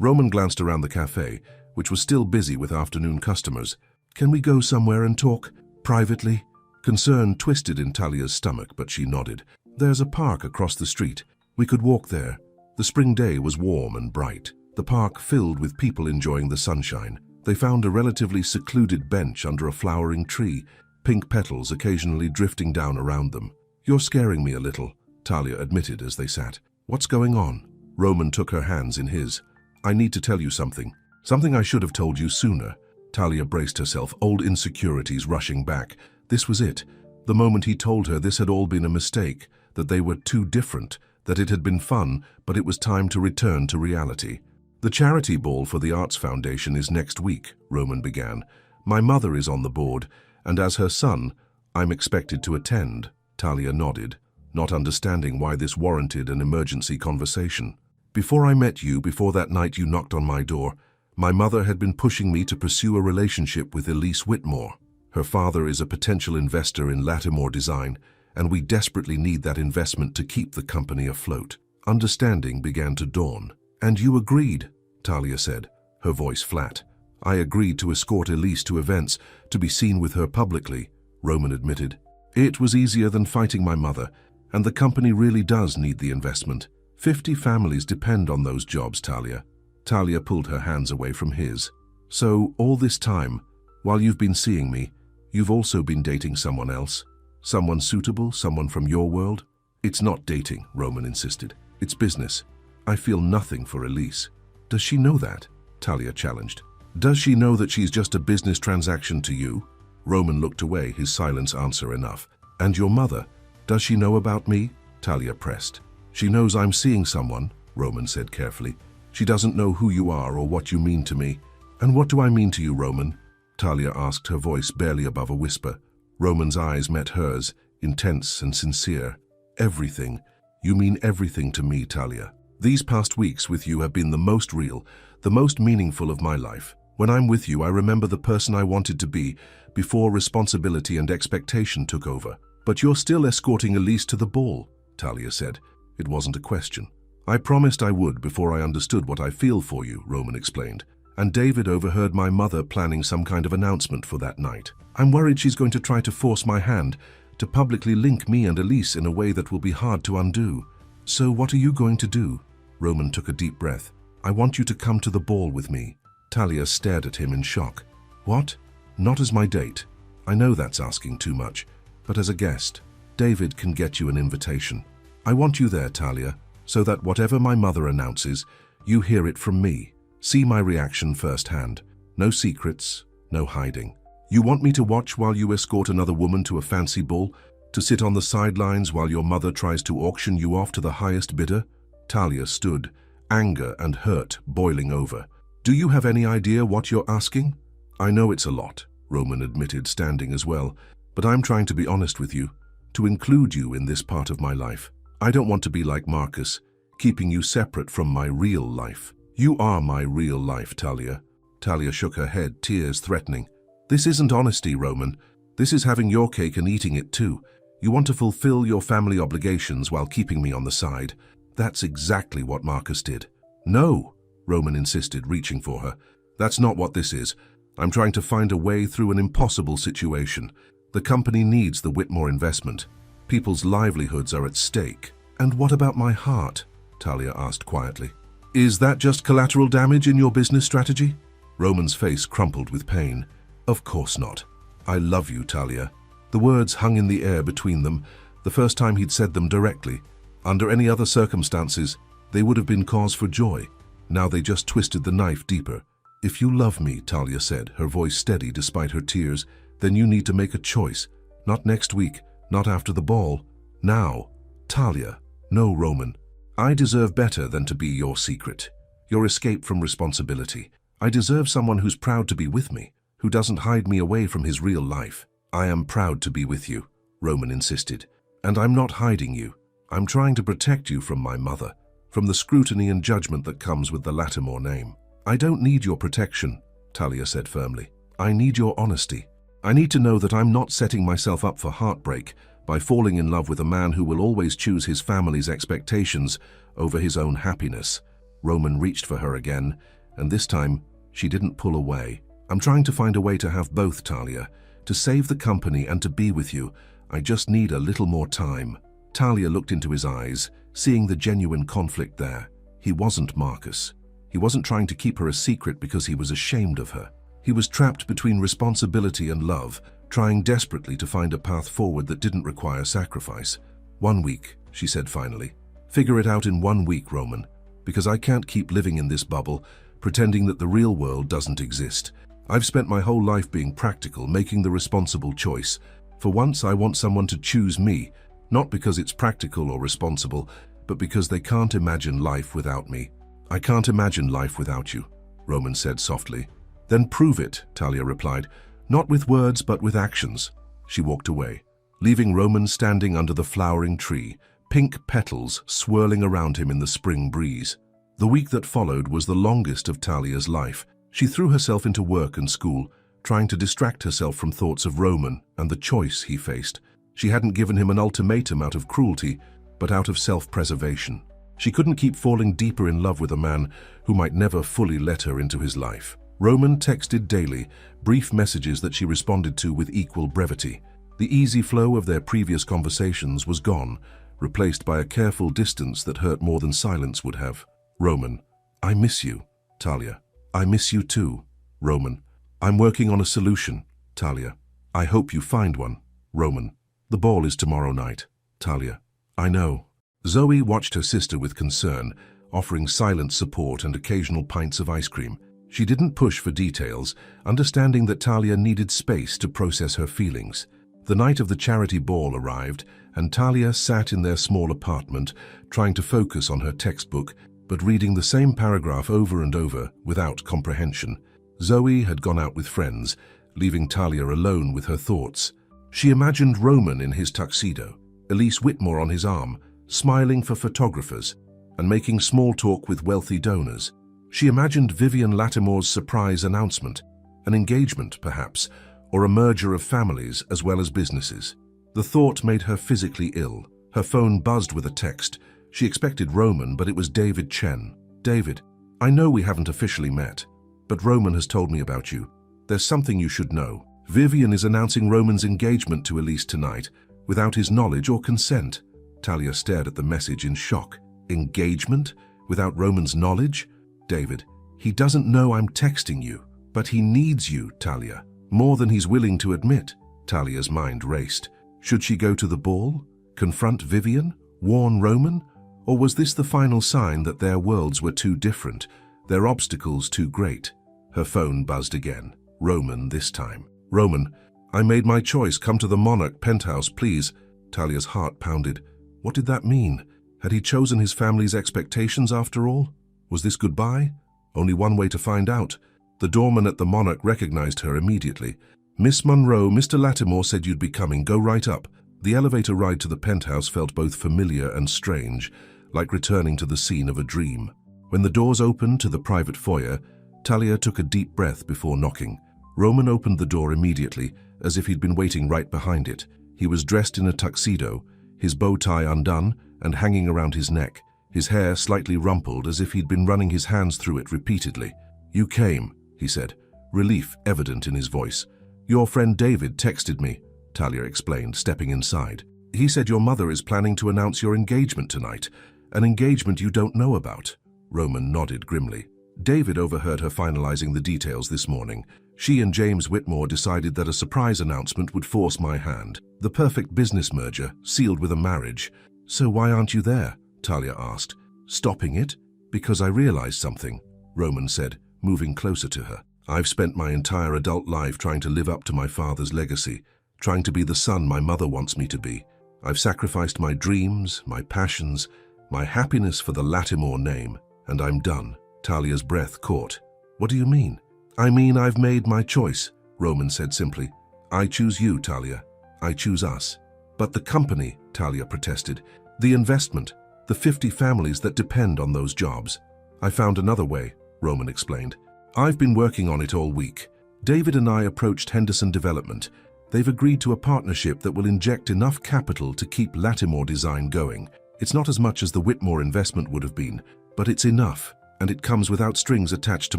Roman glanced around the cafe, which was still busy with afternoon customers. Can we go somewhere and talk? Privately? Concern twisted in Talia's stomach, but she nodded. There's a park across the street. We could walk there. The spring day was warm and bright. The park filled with people enjoying the sunshine. They found a relatively secluded bench under a flowering tree, pink petals occasionally drifting down around them. You're scaring me a little, Talia admitted as they sat. What's going on? Roman took her hands in his. I need to tell you something. Something I should have told you sooner. Talia braced herself, old insecurities rushing back. This was it. The moment he told her this had all been a mistake, that they were too different, that it had been fun, but it was time to return to reality. The charity ball for the Arts Foundation is next week, Roman began. My mother is on the board, and as her son, I'm expected to attend. Talia nodded, not understanding why this warranted an emergency conversation. Before I met you, before that night you knocked on my door, my mother had been pushing me to pursue a relationship with Elise Whitmore. Her father is a potential investor in Lattimore Design, and we desperately need that investment to keep the company afloat. Understanding began to dawn. And you agreed, Talia said, her voice flat. I agreed to escort Elise to events, to be seen with her publicly, Roman admitted. It was easier than fighting my mother, and the company really does need the investment. 50 families depend on those jobs, Talia. Talia pulled her hands away from his. So, all this time, while you've been seeing me, you've also been dating someone else? Someone suitable, someone from your world? It's not dating, Roman insisted. It's business. I feel nothing for Elise. Does she know that? Talia challenged. Does she know that she's just a business transaction to you? Roman looked away, his silence answer enough. And your mother? Does she know about me? Talia pressed. She knows I'm seeing someone, Roman said carefully. She doesn't know who you are or what you mean to me. And what do I mean to you, Roman? Talia asked, her voice barely above a whisper. Roman's eyes met hers, intense and sincere. Everything. You mean everything to me, Talia. These past weeks with you have been the most real, the most meaningful of my life. When I'm with you, I remember the person I wanted to be before responsibility and expectation took over. But you're still escorting Elise to the ball, Talia said. It wasn't a question. I promised I would before I understood what I feel for you, Roman explained. And David overheard my mother planning some kind of announcement for that night. I'm worried she's going to try to force my hand, to publicly link me and Elise in a way that will be hard to undo. So what are you going to do? Roman took a deep breath. I want you to come to the ball with me. Talia stared at him in shock. What? Not as my date. I know that's asking too much, but as a guest. David can get you an invitation. I want you there, Talia, so that whatever my mother announces, you hear it from me. See my reaction firsthand. No secrets, no hiding. You want me to watch while you escort another woman to a fancy ball? To sit on the sidelines while your mother tries to auction you off to the highest bidder? Talia stood, anger and hurt boiling over. Do you have any idea what you're asking? I know it's a lot, Roman admitted, standing as well, but I'm trying to be honest with you, to include you in this part of my life. I don't want to be like Marcus, keeping you separate from my real life. You are my real life, Talia. Talia shook her head, tears threatening. This isn't honesty, Roman. This is having your cake and eating it too. You want to fulfill your family obligations while keeping me on the side. That's exactly what Marcus did. No, Roman insisted, reaching for her. That's not what this is. I'm trying to find a way through an impossible situation. The company needs the Whitmore investment. People's livelihoods are at stake. And what about my heart? Talia asked quietly. Is that just collateral damage in your business strategy? Roman's face crumpled with pain. Of course not. I love you, Talia. The words hung in the air between them, the first time he'd said them directly. Under any other circumstances, they would have been cause for joy. Now they just twisted the knife deeper. If you love me, Talia said, her voice steady despite her tears, then you need to make a choice. Not next week, not after the ball. Now. Talia. No, Roman. I deserve better than to be your secret, your escape from responsibility. I deserve someone who's proud to be with me, who doesn't hide me away from his real life. I am proud to be with you, Roman insisted. And I'm not hiding you. I'm trying to protect you from my mother, from the scrutiny and judgment that comes with the Lattimore name. I don't need your protection, Talia said firmly. I need your honesty. I need to know that I'm not setting myself up for heartbreak by falling in love with a man who will always choose his family's expectations over his own happiness. Roman reached for her again, and this time she didn't pull away. I'm trying to find a way to have both, Talia, to save the company and to be with you. I just need a little more time. Talia looked into his eyes, seeing the genuine conflict there. He wasn't Marcus. He wasn't trying to keep her a secret because he was ashamed of her. He was trapped between responsibility and love, trying desperately to find a path forward that didn't require sacrifice. 1 week, she said finally. Figure it out in 1 week, Roman, because I can't keep living in this bubble, pretending that the real world doesn't exist. I've spent my whole life being practical, making the responsible choice. For once, I want someone to choose me, not because it's practical or responsible, but because they can't imagine life without me. I can't imagine life without you, Roman said softly. Then prove it, Talia replied, not with words but with actions. She walked away, leaving Roman standing under the flowering tree, pink petals swirling around him in the spring breeze. The week that followed was the longest of Talia's life. She threw herself into work and school, trying to distract herself from thoughts of Roman and the choice he faced. She hadn't given him an ultimatum out of cruelty, but out of self-preservation. She couldn't keep falling deeper in love with a man who might never fully let her into his life. Roman texted daily, brief messages that she responded to with equal brevity. The easy flow of their previous conversations was gone, replaced by a careful distance that hurt more than silence would have. Roman, I miss you. Talia, I miss you too. Roman, I'm working on a solution. Talia, I hope you find one. Roman, the ball is tomorrow night. Talia, I know. Zoe watched her sister with concern, offering silent support and occasional pints of ice cream. She didn't push for details, understanding that Talia needed space to process her feelings. The night of the charity ball arrived, and Talia sat in their small apartment, trying to focus on her textbook, but reading the same paragraph over and over without comprehension. Zoe had gone out with friends, leaving Talia alone with her thoughts. She imagined Roman in his tuxedo, Elise Whitmore on his arm, smiling for photographers, and making small talk with wealthy donors. She imagined Vivian Lattimore's surprise announcement, an engagement perhaps, or a merger of families as well as businesses. The thought made her physically ill. Her phone buzzed with a text. She expected Roman, but it was David Chen. David, I know we haven't officially met, but Roman has told me about you. There's something you should know. Vivian is announcing Roman's engagement to Elise tonight, without his knowledge or consent. Talia stared at the message in shock. Engagement? Without Roman's knowledge? David, he doesn't know I'm texting you, but he needs you, Talia, more than he's willing to admit. Talia's mind raced. Should she go to the ball? Confront Vivian? Warn Roman? Or was this the final sign that their worlds were too different, their obstacles too great? Her phone buzzed again. Roman this time. Roman, I made my choice. Come to the Monarch penthouse, please. Talia's heart pounded. What did that mean? Had he chosen his family's expectations after all? Was this goodbye? Only one way to find out. The doorman at the Monarch recognized her immediately. Miss Monroe, Mr. Lattimore said you'd be coming. Go right up. The elevator ride to the penthouse felt both familiar and strange, like returning to the scene of a dream. When the doors opened to the private foyer, Talia took a deep breath before knocking. Roman opened the door immediately, as if he'd been waiting right behind it. He was dressed in a tuxedo, his bow tie undone and hanging around his neck, his hair slightly rumpled as if he'd been running his hands through it repeatedly. You came, he said, relief evident in his voice. Your friend David texted me, Talia explained, stepping inside. He said your mother is planning to announce your engagement tonight, an engagement you don't know about. Roman nodded grimly. David overheard her finalizing the details this morning. She and James Whitmore decided that a surprise announcement would force my hand. The perfect business merger, sealed with a marriage. So why aren't you there? Talia asked. Stopping it? Because I realized something, Roman said, moving closer to her. I've spent my entire adult life trying to live up to my father's legacy, trying to be the son my mother wants me to be. I've sacrificed my dreams, my passions, my happiness for the Lattimore name, and I'm done. Talia's breath caught. What do you mean? I mean I've made my choice, Roman said simply. I choose you, Talia. I choose us. But the company, Talia protested. The investment, the 50 families that depend on those jobs. I found another way, Roman explained. I've been working on it all week. David and I approached Henderson Development. They've agreed to a partnership that will inject enough capital to keep Lattimore Design going. It's not as much as the Whitmore investment would have been, but it's enough, and it comes without strings attached to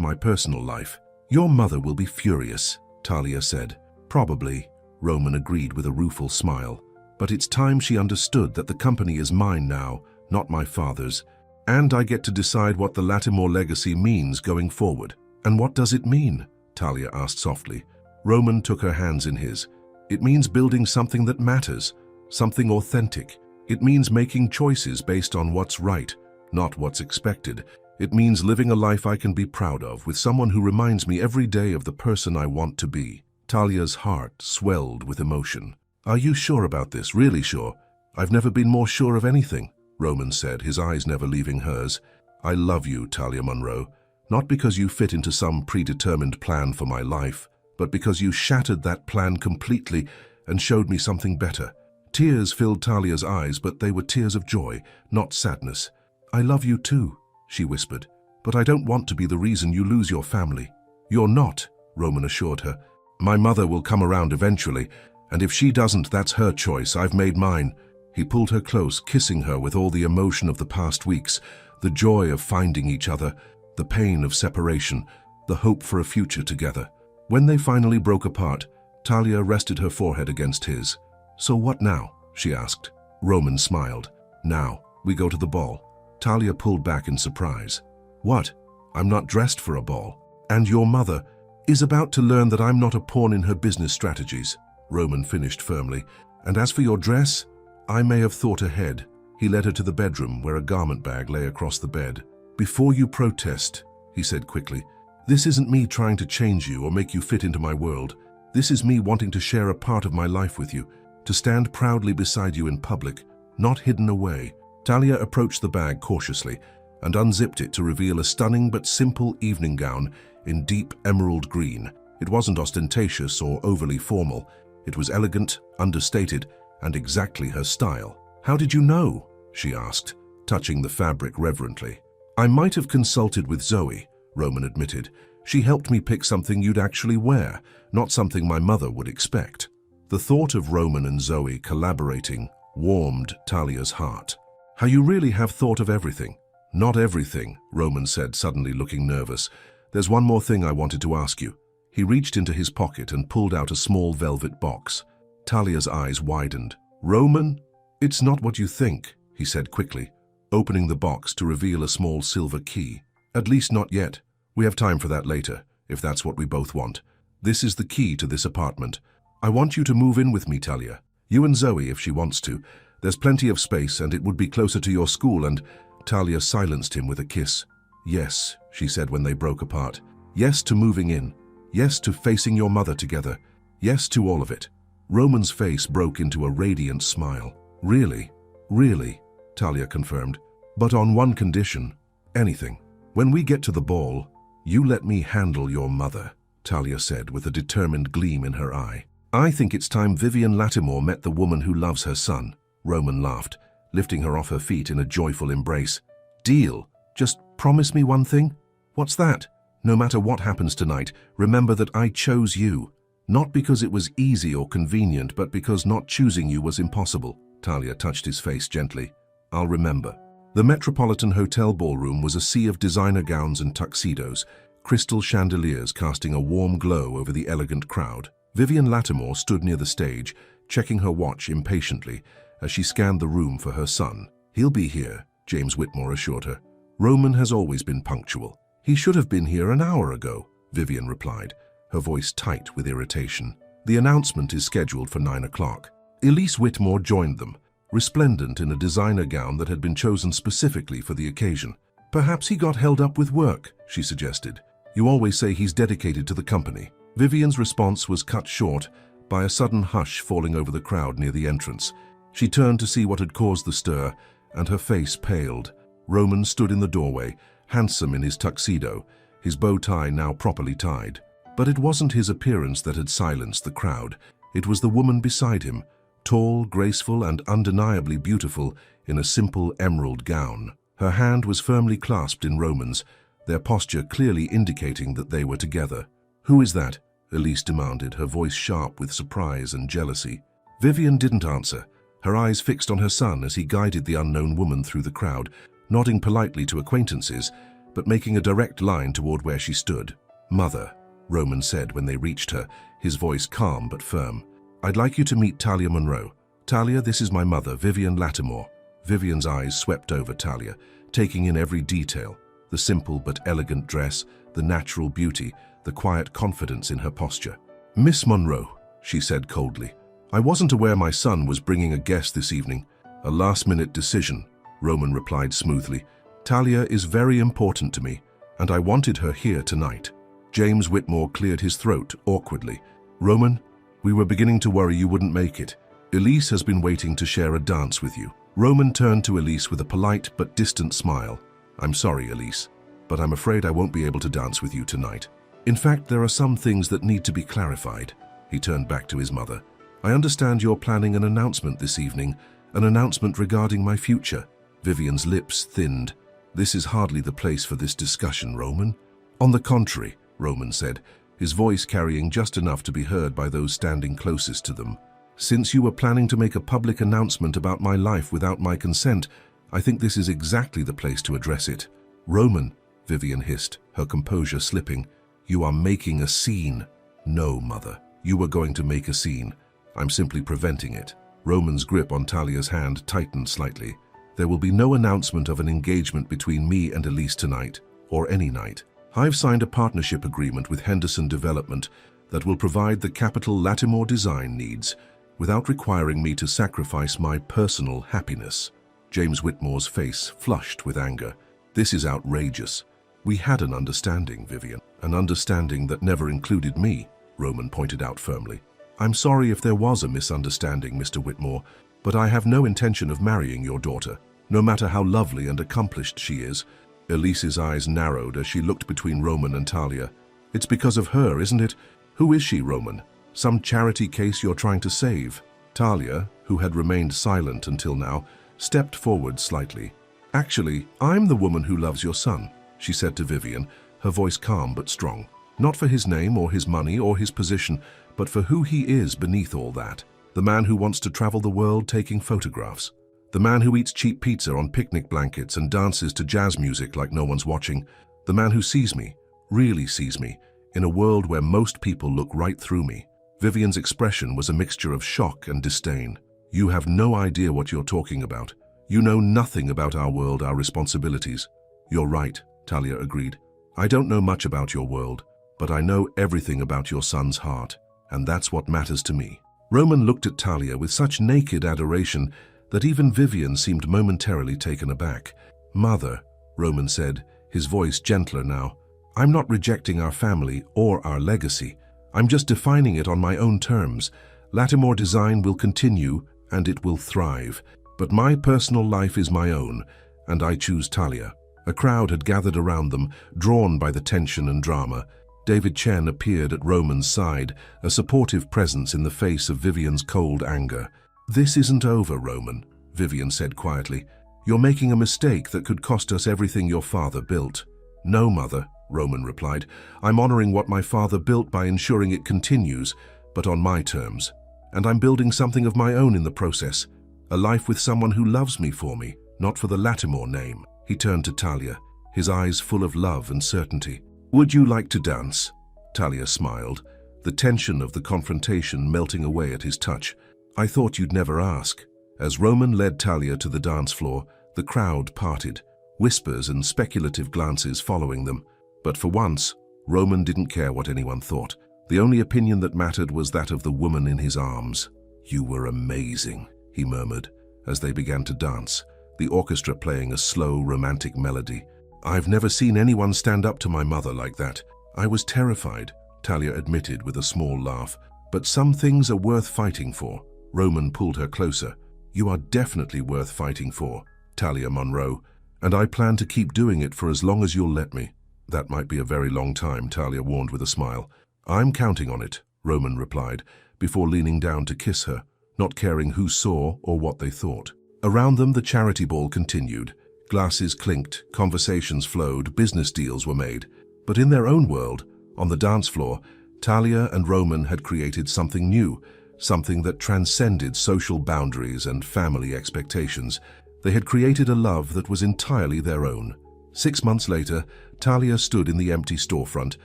my personal life. Your mother will be furious, Talia said. Probably, Roman agreed with a rueful smile. But it's time she understood that the company is mine now, not my father's. And I get to decide what the Lattimore legacy means going forward. And what does it mean? Talia asked softly. Roman took her hands in his. It means building something that matters, something authentic. It means making choices based on what's right, not what's expected. It means living a life I can be proud of with someone who reminds me every day of the person I want to be. Talia's heart swelled with emotion. Are you sure about this? Really sure? I've never been more sure of anything, Roman said, his eyes never leaving hers. I love you, Talia Monroe, not because you fit into some predetermined plan for my life, but because you shattered that plan completely and showed me something better. Tears filled Talia's eyes, but they were tears of joy, not sadness. I love you too, she whispered, but I don't want to be the reason you lose your family. You're not, Roman assured her. My mother will come around eventually, and if she doesn't, that's her choice. I've made mine. He pulled her close, kissing her with all the emotion of the past weeks, the joy of finding each other, the pain of separation, the hope for a future together. When they finally broke apart, Talia rested her forehead against his. So what now? She asked. Roman smiled. Now, we go to the ball. Talia pulled back in surprise. What? I'm not dressed for a ball. And your mother is about to learn that I'm not a pawn in her business strategies, Roman finished firmly. And as for your dress, I may have thought ahead. He led her to the bedroom where a garment bag lay across the bed. Before you protest, he said quickly, this isn't me trying to change you or make you fit into my world. This is me wanting to share a part of my life with you, to stand proudly beside you in public, not hidden away. Talia approached the bag cautiously and unzipped it to reveal a stunning but simple evening gown in deep emerald green. It wasn't ostentatious or overly formal. It was elegant, understated, and exactly her style. How did you know? She asked, touching the fabric reverently. I might have consulted with Zoe, Roman admitted. She helped me pick something you'd actually wear, not something my mother would expect. The thought of Roman and Zoe collaborating warmed Talia's heart. How you really have thought of everything. Not everything, Roman said, suddenly looking nervous. There's one more thing I wanted to ask you. He reached into his pocket and pulled out a small velvet box. Talia's eyes widened. Roman? It's not what you think, he said quickly, opening the box to reveal a small silver key. At least not yet. We have time for that later, if that's what we both want. This is the key to this apartment. I want you to move in with me, Talia. You and Zoe, if she wants to. There's plenty of space, and it would be closer to your school, and Talia silenced him with a kiss. Yes, she said when they broke apart. Yes to moving in. Yes to facing your mother together. Yes to all of it. Roman's face broke into a radiant smile. Really? Really? Talia confirmed. But on one condition. Anything. When we get to the ball, you let me handle your mother, Talia said with a determined gleam in her eye. I think it's time Vivian Lattimore met the woman who loves her son, Roman laughed, lifting her off her feet in a joyful embrace. Deal. Just promise me one thing. What's that? No matter what happens tonight, remember that I chose you. Not because it was easy or convenient, but because not choosing you was impossible. Talia touched his face gently. I'll remember. The Metropolitan Hotel ballroom was a sea of designer gowns and tuxedos, crystal chandeliers casting a warm glow over the elegant crowd. Vivian Lattimore stood near the stage, checking her watch impatiently as she scanned the room for her son. He'll be here, James Whitmore assured her. Roman has always been punctual. He should have been here an hour ago, Vivian replied. her voice tight with irritation. "The announcement is scheduled for 9 o'clock. Elise Whitmore joined them, resplendent in a designer gown that had been chosen specifically for the occasion. "Perhaps he got held up with work," she suggested. "You always say he's dedicated to the company." Vivian's response was cut short by a sudden hush falling over the crowd near the entrance. She turned to see what had caused the stir, and her face paled. Roman stood in the doorway, handsome in his tuxedo, his bow tie now properly tied. But it wasn't his appearance that had silenced the crowd. It was the woman beside him, tall, graceful, and undeniably beautiful in a simple emerald gown. Her hand was firmly clasped in Roman's, their posture clearly indicating that they were together. "Who is that?" Elise demanded, her voice sharp with surprise and jealousy. Vivian didn't answer, her eyes fixed on her son as he guided the unknown woman through the crowd, nodding politely to acquaintances, but making a direct line toward where she stood. "Mother," Roman said when they reached her, his voice calm but firm. "I'd like you to meet Talia Monroe. Talia, this is my mother, Vivian Lattimore." Vivian's eyes swept over Talia, taking in every detail, the simple but elegant dress, the natural beauty, the quiet confidence in her posture. "Miss Monroe," she said coldly, "I wasn't aware my son was bringing a guest this evening. A last-minute decision," Roman replied smoothly. "Talia is very important to me, and I wanted her here tonight." James Whitmore cleared his throat awkwardly. "Roman, we were beginning to worry you wouldn't make it. Elise has been waiting to share a dance with you." Roman turned to Elise with a polite but distant smile. "I'm sorry, Elise, but I'm afraid I won't be able to dance with you tonight. In fact, there are some things that need to be clarified." He turned back to his mother. "I understand you're planning an announcement this evening, an announcement regarding my future." Vivian's lips thinned. "This is hardly the place for this discussion, Roman." "On the contrary," Roman said, his voice carrying just enough to be heard by those standing closest to them. "Since you were planning to make a public announcement about my life without my consent, I think this is exactly the place to address it." "Roman," Vivian hissed, her composure slipping, "you are making a scene." "No, Mother, you were going to make a scene. I'm simply preventing it." Roman's grip on Talia's hand tightened slightly. "There will be no announcement of an engagement between me and Elise tonight, or any night. I've signed a partnership agreement with Henderson Development that will provide the capital Lattimore design needs, without requiring me to sacrifice my personal happiness." James Whitmore's face flushed with anger. "This is outrageous. We had an understanding, Vivian. An understanding that never included me," Roman pointed out firmly. "I'm sorry if there was a misunderstanding, Mr. Whitmore, but I have no intention of marrying your daughter, no matter how lovely and accomplished she is." Elise's eyes narrowed as she looked between Roman and Talia. "It's because of her, isn't it? Who is she, Roman? Some charity case you're trying to save?" Talia, who had remained silent until now, stepped forward slightly. "Actually, I'm the woman who loves your son," she said to Vivian, her voice calm but strong. "Not for his name or his money or his position, but for who he is beneath all that. The man who wants to travel the world taking photographs. The man who eats cheap pizza on picnic blankets and dances to jazz music like no one's watching. The man who sees me, really sees me, in a world where most people look right through me." Vivian's expression was a mixture of shock and disdain. "You have no idea what you're talking about. You know nothing about our world, our responsibilities." "You're right," Talia agreed. "I don't know much about your world, but I know everything about your son's heart, and that's what matters to me." Roman looked at Talia with such naked adoration that even Vivian seemed momentarily taken aback. "Mother," Roman said, his voice gentler now, "I'm not rejecting our family or our legacy. I'm just defining it on my own terms. Lattimore design will continue, and it will thrive. But my personal life is my own, and I choose Talia." A crowd had gathered around them, drawn by the tension and drama. David Chen appeared at Roman's side, a supportive presence in the face of Vivian's cold anger. "This isn't over, Roman," Vivian said quietly. "You're making a mistake that could cost us everything your father built." "No, Mother," Roman replied. "I'm honoring what my father built by ensuring it continues, but on my terms. And I'm building something of my own in the process. A life with someone who loves me for me, not for the Lattimore name." He turned to Talia, his eyes full of love and certainty. "Would you like to dance?" Talia smiled, the tension of the confrontation melting away at his touch. "I thought you'd never ask." As Roman led Talia to the dance floor, the crowd parted, whispers and speculative glances following them. But for once, Roman didn't care what anyone thought. The only opinion that mattered was that of the woman in his arms. "You were amazing," he murmured, as they began to dance, the orchestra playing a slow, romantic melody. "I've never seen anyone stand up to my mother like that. I was terrified," Talia admitted with a small laugh. "But some things are worth fighting for." Roman pulled her closer. "You are definitely worth fighting for, Talia Monroe, and I plan to keep doing it for as long as you'll let me." "That might be a very long time," Talia warned with a smile. "I'm counting on it," Roman replied, before leaning down to kiss her, not caring who saw or what they thought. Around them, the charity ball continued. Glasses clinked, conversations flowed, business deals were made. But in their own world, on the dance floor, Talia and Roman had created something new, something that transcended social boundaries and family expectations. They had created a love that was entirely their own. 6 months later, Talia stood in the empty storefront,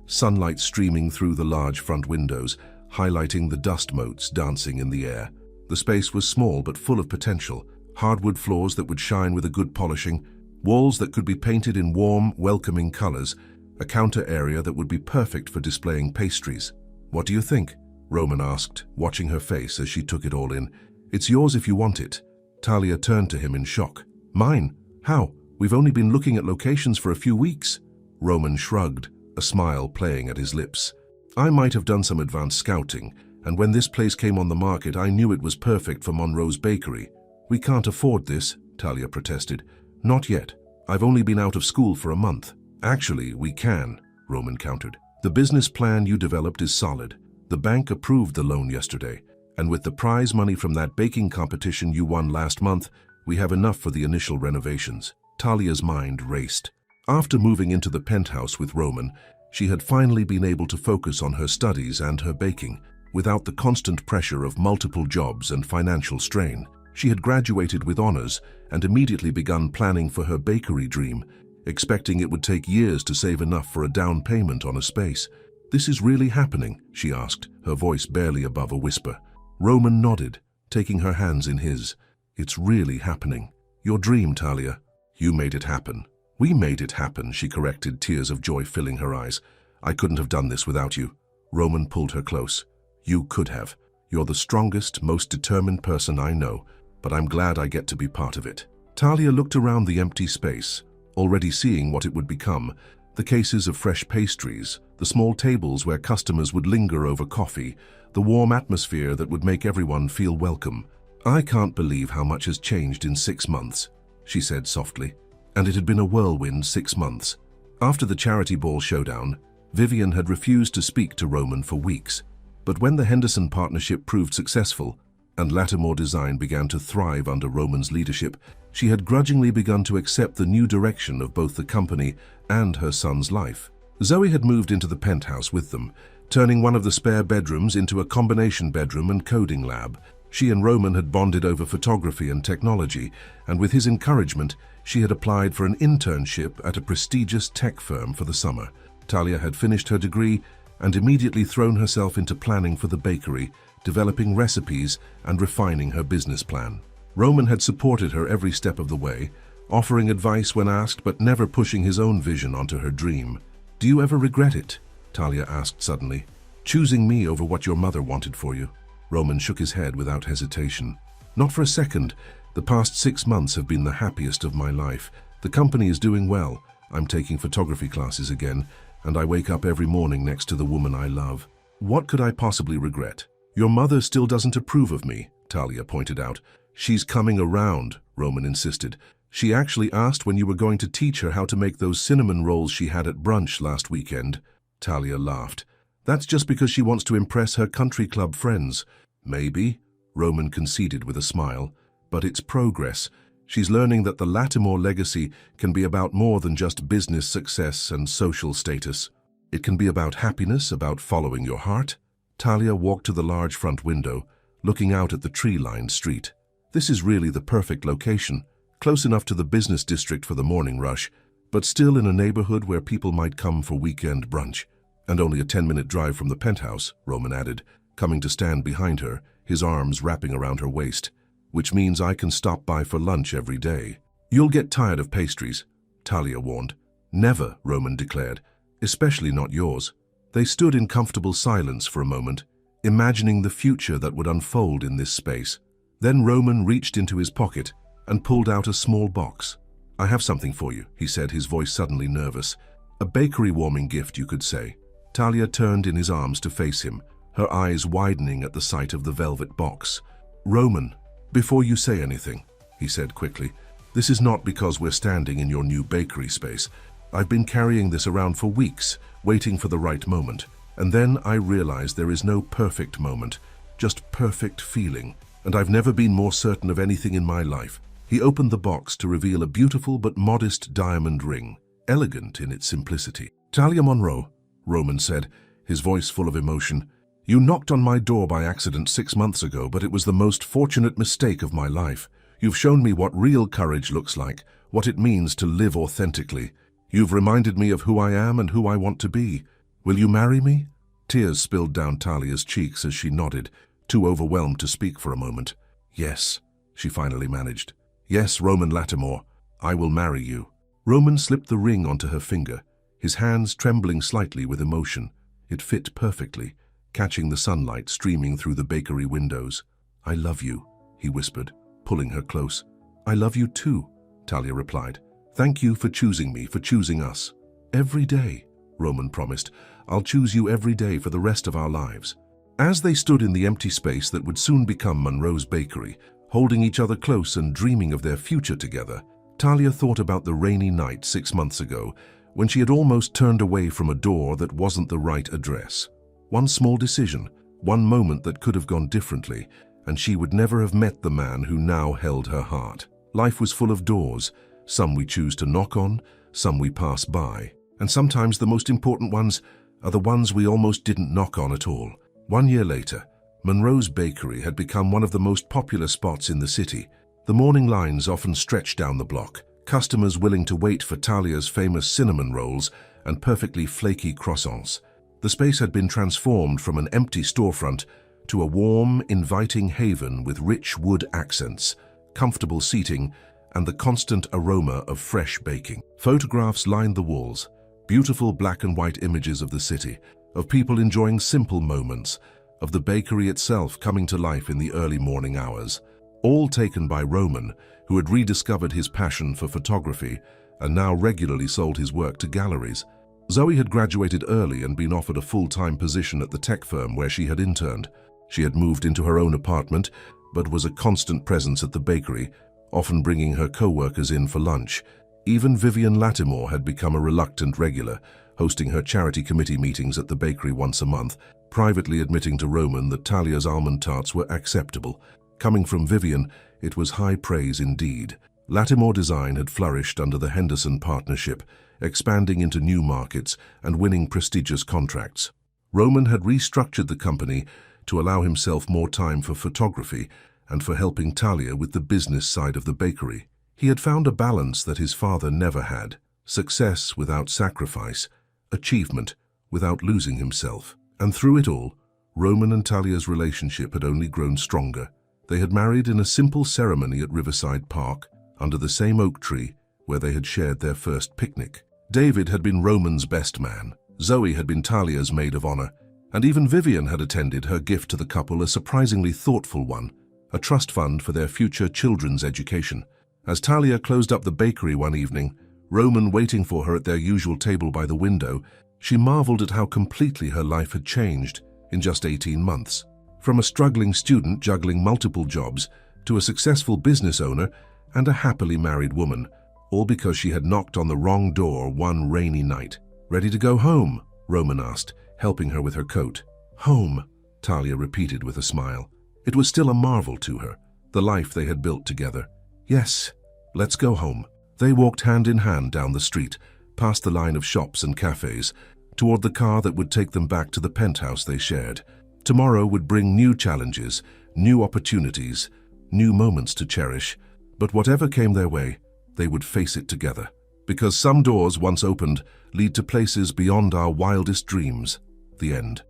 sunlight streaming through the large front windows, highlighting the dust motes dancing in the air. The space was small but full of potential. Hardwood floors that would shine with a good polishing, walls that could be painted in warm, welcoming colors, a counter area that would be perfect for displaying pastries. "What do you think?" Roman asked, watching her face as she took it all in. "It's yours if you want it." Talia turned to him in shock. "Mine? How? We've only been looking at locations for a few weeks." Roman shrugged, a smile playing at his lips. "I might have done some advanced scouting, and when this place came on the market, I knew it was perfect for Monroe's bakery." "We can't afford this," Talia protested. "Not yet. I've only been out of school for a month." "Actually, we can," Roman countered. "The business plan you developed is solid. The bank approved the loan yesterday, and with the prize money from that baking competition you won last month, we have enough for the initial renovations." Talia's mind raced. After moving into the penthouse with Roman, she had finally been able to focus on her studies and her baking, without the constant pressure of multiple jobs and financial strain. She had graduated with honors and immediately begun planning for her bakery dream, expecting it would take years to save enough for a down payment on a space. "This is really happening?" she asked, her voice barely above a whisper. Roman nodded, taking her hands in his. "It's really happening. Your dream, Talia. You made it happen." "We made it happen," she corrected, tears of joy filling her eyes. "I couldn't have done this without you." Roman pulled her close. "You could have. You're the strongest, most determined person I know, but I'm glad I get to be part of it." Talia looked around the empty space, already seeing what it would become: the cases of fresh pastries, the small tables where customers would linger over coffee, the warm atmosphere that would make everyone feel welcome. "I can't believe how much has changed in 6 months," she said softly. And it had been a whirlwind 6 months. After the charity ball showdown, Vivian had refused to speak to Roman for weeks. But when the Henderson partnership proved successful, and Lattimore Design began to thrive under Roman's leadership, she had grudgingly begun to accept the new direction of both the company and her son's life. Zoe had moved into the penthouse with them, turning one of the spare bedrooms into a combination bedroom and coding lab. She and Roman had bonded over photography and technology, and with his encouragement, she had applied for an internship at a prestigious tech firm for the summer. Talia had finished her degree and immediately thrown herself into planning for the bakery, developing recipes and refining her business plan. Roman had supported her every step of the way, offering advice when asked but never pushing his own vision onto her dream. "Do you ever regret it?" Talia asked suddenly. "Choosing me over what your mother wanted for you?" Roman shook his head without hesitation. "Not for a second. The past 6 months have been the happiest of my life. The company is doing well. I'm taking photography classes again, and I wake up every morning next to the woman I love. What could I possibly regret?" "Your mother still doesn't approve of me," Talia pointed out. "She's coming around," Roman insisted. "She actually asked when you were going to teach her how to make those cinnamon rolls she had at brunch last weekend." Talia laughed. "That's just because she wants to impress her country club friends." "Maybe," Roman conceded with a smile. "But it's progress. She's learning that the Lattimore legacy can be about more than just business success and social status. It can be about happiness, about following your heart." Talia walked to the large front window, looking out at the tree-lined street. "This is really the perfect location, close enough to the business district for the morning rush, but still in a neighborhood where people might come for weekend brunch. And only a 10-minute drive from the penthouse," Roman added, coming to stand behind her, his arms wrapping around her waist. "Which means I can stop by for lunch every day." "You'll get tired of pastries," Talia warned. "Never," Roman declared. "Especially not yours." They stood in comfortable silence for a moment, imagining the future that would unfold in this space. Then Roman reached into his pocket and pulled out a small box. "I have something for you," he said, his voice suddenly nervous. "A bakery warming gift, you could say." Talia turned in his arms to face him, her eyes widening at the sight of the velvet box. "Roman, before you say anything," he said quickly, "this is not because we're standing in your new bakery space. I've been carrying this around for weeks, waiting for the right moment. And then I realized there is no perfect moment, just perfect feeling. And I've never been more certain of anything in my life." He opened the box to reveal a beautiful but modest diamond ring, elegant in its simplicity. "Talia Monroe," Roman said, his voice full of emotion, "you knocked on my door by accident 6 months ago, but it was the most fortunate mistake of my life. You've shown me what real courage looks like, what it means to live authentically. You've reminded me of who I am and who I want to be. Will you marry me?" Tears spilled down Talia's cheeks as she nodded, too overwhelmed to speak for a moment. "Yes," she finally managed. "Yes, Roman Lattimore, I will marry you." Roman slipped the ring onto her finger, his hands trembling slightly with emotion. It fit perfectly, catching the sunlight streaming through the bakery windows. "I love you," he whispered, pulling her close. "I love you too," Talia replied. "Thank you for choosing me, for choosing us." "Every day," Roman promised. "I'll choose you every day for the rest of our lives." As they stood in the empty space that would soon become Monroe's bakery, holding each other close and dreaming of their future together, Talia thought about the rainy night 6 months ago, when she had almost turned away from a door that wasn't the right address. One small decision, one moment that could have gone differently, and she would never have met the man who now held her heart. Life was full of doors, some we choose to knock on, some we pass by. And sometimes the most important ones are the ones we almost didn't knock on at all. 1 year later, Monroe's bakery had become one of the most popular spots in the city. The morning lines often stretched down the block, customers willing to wait for Talia's famous cinnamon rolls and perfectly flaky croissants. The space had been transformed from an empty storefront to a warm, inviting haven with rich wood accents, comfortable seating, and the constant aroma of fresh baking. Photographs lined the walls, beautiful black and white images of the city, of people enjoying simple moments, of the bakery itself coming to life in the early morning hours. All taken by Roman, who had rediscovered his passion for photography and now regularly sold his work to galleries. Zoe had graduated early and been offered a full-time position at the tech firm where she had interned. She had moved into her own apartment, but was a constant presence at the bakery, often bringing her co-workers in for lunch. Even Vivian Lattimore had become a reluctant regular, hosting her charity committee meetings at the bakery once a month, privately admitting to Roman that Talia's almond tarts were acceptable. Coming from Vivian, it was high praise indeed. Lattimore Design had flourished under the Henderson partnership, expanding into new markets and winning prestigious contracts. Roman had restructured the company to allow himself more time for photography and for helping Talia with the business side of the bakery. He had found a balance that his father never had: success without sacrifice, achievement without losing himself. And through it all, Roman and Talia's relationship had only grown stronger. They had married in a simple ceremony at Riverside Park, under the same oak tree where they had shared their first picnic. David had been Roman's best man, Zoe had been Talia's maid of honor, and even Vivian had attended her gift to the couple, a surprisingly thoughtful one, a trust fund for their future children's education. As Talia closed up the bakery one evening, Roman waiting for her at their usual table by the window, she marveled at how completely her life had changed in just 18 months. From a struggling student juggling multiple jobs to a successful business owner and a happily married woman, all because she had knocked on the wrong door one rainy night. "Ready to go home?" Roman asked, helping her with her coat. "Home," Talia repeated with a smile. It was still a marvel to her, the life they had built together. "Yes, let's go home." They walked hand in hand down the street, past the line of shops and cafes, toward the car that would take them back to the penthouse they shared. Tomorrow would bring new challenges, new opportunities, new moments to cherish, but whatever came their way, they would face it together. Because some doors, once opened, lead to places beyond our wildest dreams. The end.